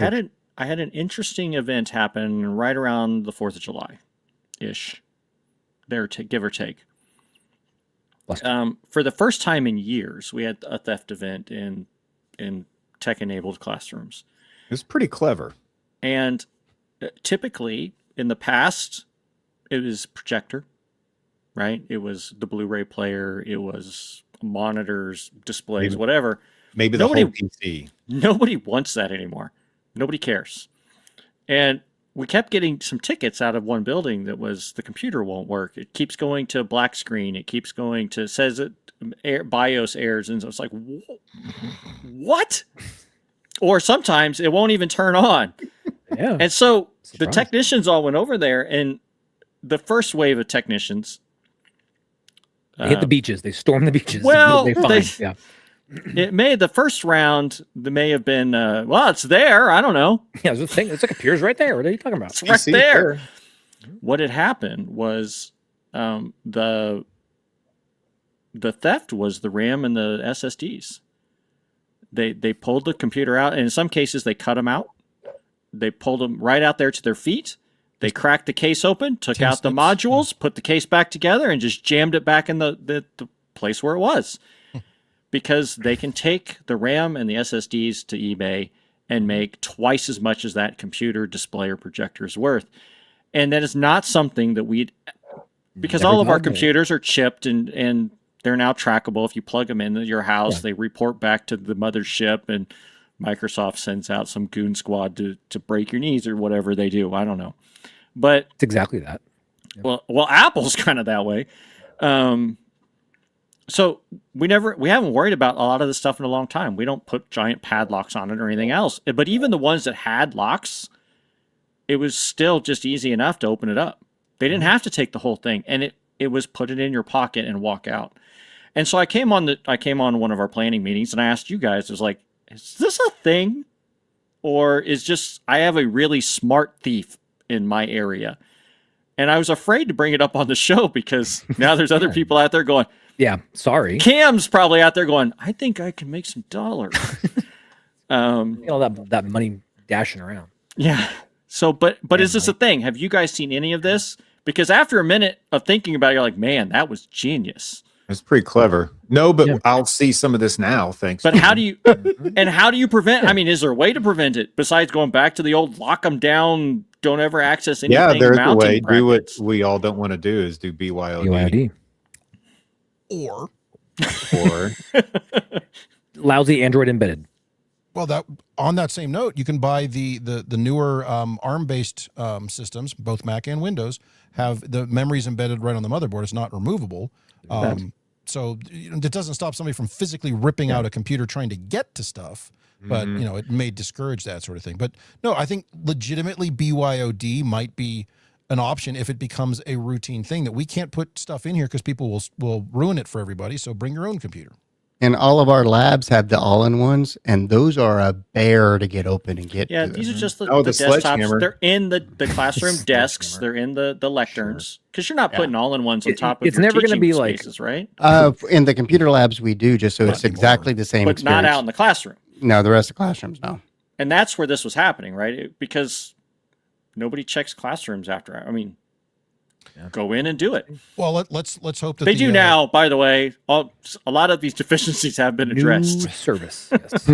had an interesting event happen right around the 4th of July ish. Give or take. For the first time in years, we had a theft event in tech-enabled classrooms. It's pretty clever. And typically, in the past, it was projector, right? It was the Blu-ray player. It was monitors, displays, Maybe. whatever. Maybe the Nobody- whole PC. Nobody wants that anymore. Nobody cares. And we kept getting some tickets out of one building that was the computer won't work. It keeps going to black screen. It keeps going to says it BIOS errors, and so it's like what? Or sometimes it won't even turn on. Yeah. And so the Surprised. technicians all went over there, and the first wave of technicians They hit the beaches. They stormed the beaches. well, They find. they- Yeah. It may the first round. There may have been. Well, it's there. I don't know. Yeah, it's like a computer's right there. What are you talking about? It's right there. What had happened was the theft was the RAM and the SSDs. They pulled the computer out, and in some cases they cut them out. They pulled them right out there to their feet. They cracked the case open, took out the modules, put the case back together, and just jammed it back in the place where it was. Because they can take the RAM and the SSDs to eBay and make twice as much as that computer, display, or projector is worth. And that is not something that because all of our computers are chipped and they're now trackable. If you plug them into your house, they report back to the mothership, and Microsoft sends out some goon squad to break your knees or whatever they do. I don't know. But it's exactly that. Well, Apple's kind of that way. So we haven't worried about a lot of this stuff in a long time. We don't put giant padlocks on it or anything else. But even the ones that had locks, it was still just easy enough to open it up. They didn't have to take the whole thing, and it was put it in your pocket and walk out. And so I came on one of our planning meetings, and I asked you guys, I was like, is this a thing? Or is just I have a really smart thief in my area? And I was afraid to bring it up on the show because now there's other people out there going, yeah, sorry. Cam's probably out there going, I think I can make some dollars. That money dashing around. Yeah. So, but is this a thing? Have you guys seen any of this? Because after a minute of thinking about it, you're like, man, that was genius. It's pretty clever. No, but I'll see some of this now. Thanks. But how do you prevent? I mean, is there a way to prevent it besides going back to the old lock them down, don't ever access anything? Yeah, there's a way. Brackets? Do what we all don't want to do is do BYOD. Or lousy Android embedded. Well, that on that same note, you can buy the newer ARM-based systems, both Mac and Windows, have the memories embedded right on the motherboard. It's not removable. So it doesn't stop somebody from physically ripping out a computer trying to get to stuff, but it may discourage that sort of thing. But no, I think legitimately BYOD might be an option if it becomes a routine thing that we can't put stuff in here because people will ruin it for everybody. So bring your own computer. And all of our labs have the all-in-ones, and those are a bear to get open and get. Yeah, to. these are just the the desktops. sledgehammer. They're in the classroom desks. They're in the lecterns because you're not putting all-in-ones on top of. It's your never going to be spaces, right? In the computer labs, we do just so it's exactly the same. But experience. not out in the classroom. No, the rest of the classrooms, no. And that's where this was happening, right? Because nobody checks classrooms after. I mean, go in and do it. Well, let's hope that they do now. By the way, a lot of these deficiencies have been addressed. New service. Yes.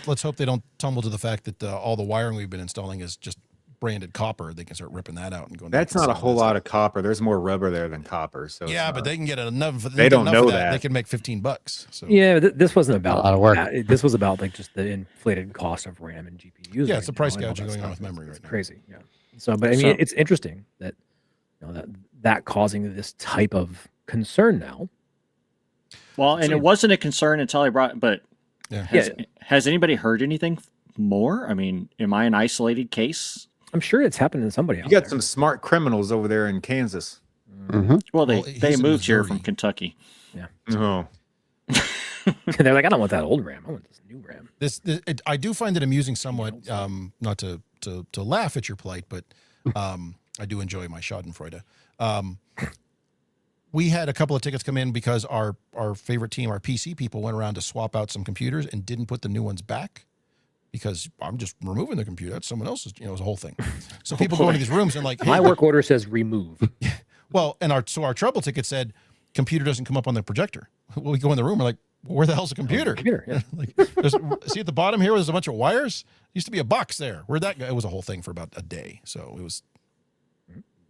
Let's hope they don't tumble to the fact that all the wiring we've been installing is just branded copper. They can start ripping that out and going. That's not a whole lot of copper. There's more rubber there than copper. So yeah, but they can get enough. They don't know that. They can make $15. So Yeah, this wasn't about a lot of work. This was about like just the inflated cost of RAM and GPUs. Yeah, it's the price and all gouging that going on stuff. with memory It's right now. crazy. Yeah. So, but I mean, it's interesting that that causing this type of concern now. Well, and it wasn't a concern until I brought. But has anybody heard anything more? I mean, am I an isolated case? I'm sure it's happened to somebody else. You got some smart criminals over there in Kansas. Mm-hmm. Well, Well, they he's in moved here Missouri. from Kentucky. Oh, They're like, I don't want that old RAM. I want this new RAM. I do find it amusing somewhat. Not to laugh at your plight, but I do enjoy my Schadenfreude. We had a couple of tickets come in because our favorite team, our PC people, went around to swap out some computers and didn't put the new ones back because I'm just removing the computer. That's someone else's. It was a whole thing. So people go into these rooms and like, hey, My work order says remove. well, and our trouble ticket said computer doesn't come up on the projector. Well, we go in the room, we're like, well, where the hell's the computer? Yeah. Like, see at the bottom here, there's a bunch of wires. Used to be a box there. Where'd that go? It was a whole thing for about a day. So it was.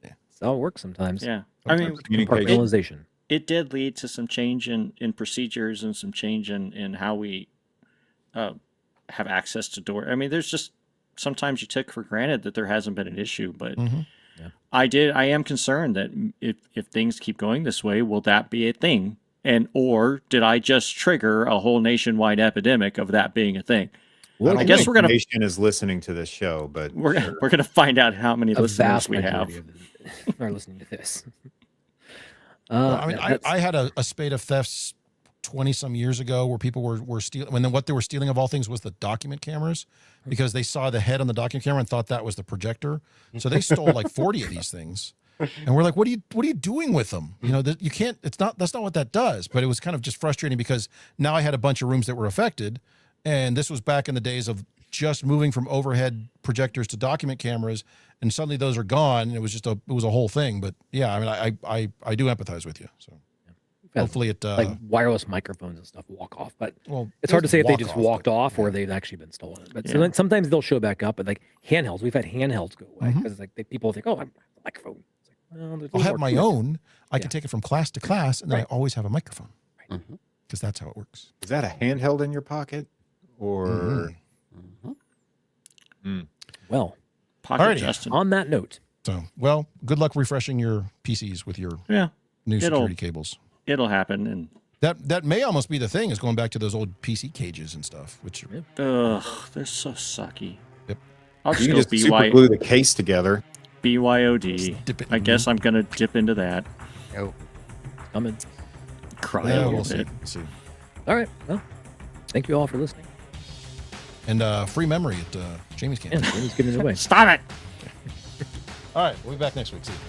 That's how it works sometimes. Yeah, I mean, Compartmentalization. it did lead to some change in procedures and some change in how we have access to door. I mean, there's just sometimes you take for granted that there hasn't been an issue, but I am concerned that if things keep going this way, will that be a thing? Or did I just trigger a whole nationwide epidemic of that being a thing? well, I guess we're gonna nation is listening to this show, but we're gonna find out how many A listeners vast we have. majority of them are listening to this. Well, I mean, I had a spate of thefts 20 some years ago where people were stealing, when what they were stealing of all things was the document cameras, because they saw the head on the document camera and thought that was the projector. So they stole like 40 of these things. And we're like, what are you doing with them? You know, you can't, that's not what that does. But it was kind of just frustrating because now I had a bunch of rooms that were affected. And this was back in the days of just moving from overhead projectors to document cameras. And suddenly those are gone. And it was a whole thing. But yeah, I mean, I do empathize with you. So hopefully it, like wireless microphones and stuff walk off, but well, it's hard to say if they just walk off, walked but- off or they've actually been stolen. But sometimes they'll show back up. But like handhelds, we've had handhelds go away because like people think, oh, I'm a microphone. It's like, well, there's a I'll little have more my to it. own. I Yeah. can take it from class to class, and then I always have a microphone because that's how it works. Is that a handheld in your pocket, or Well, Pocket Alrighty. Justin. on that note, So, well, good luck refreshing your PCs with your Yeah, new It'll- security cables. it'll happen. And That may almost be the thing, is going back to those old PC cages and stuff, which ugh, they're so sucky. Yep. I'll you just can go just super glue the case together? BYOD. dip it I in guess I'm gonna dip into that. Oh, coming. Cry Yeah, a we'll little see. bit. We'll see. All right. Well, thank you all for listening. And free memory at Jamie's camp. And Jamie's giving it away. Stop it. All right, we'll be back next week. See you.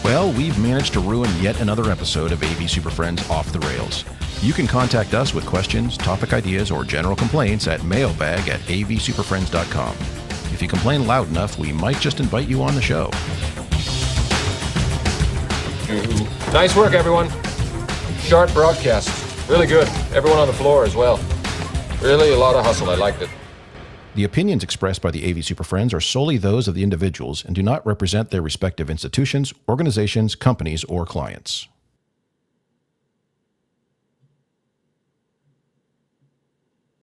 Well, we've managed to ruin yet another episode of AV SuperFriends Off the Rails. You can contact us with questions, topic ideas, or general complaints at mailbag@avsuperfriends.com. If you complain loud enough, we might just invite you on the show. Nice work, everyone. Sharp broadcast. Really good. Everyone on the floor as well. Really a lot of hustle. I liked it. The opinions expressed by the AV SuperFriends are solely those of the individuals and do not represent their respective institutions, organizations, companies, or clients.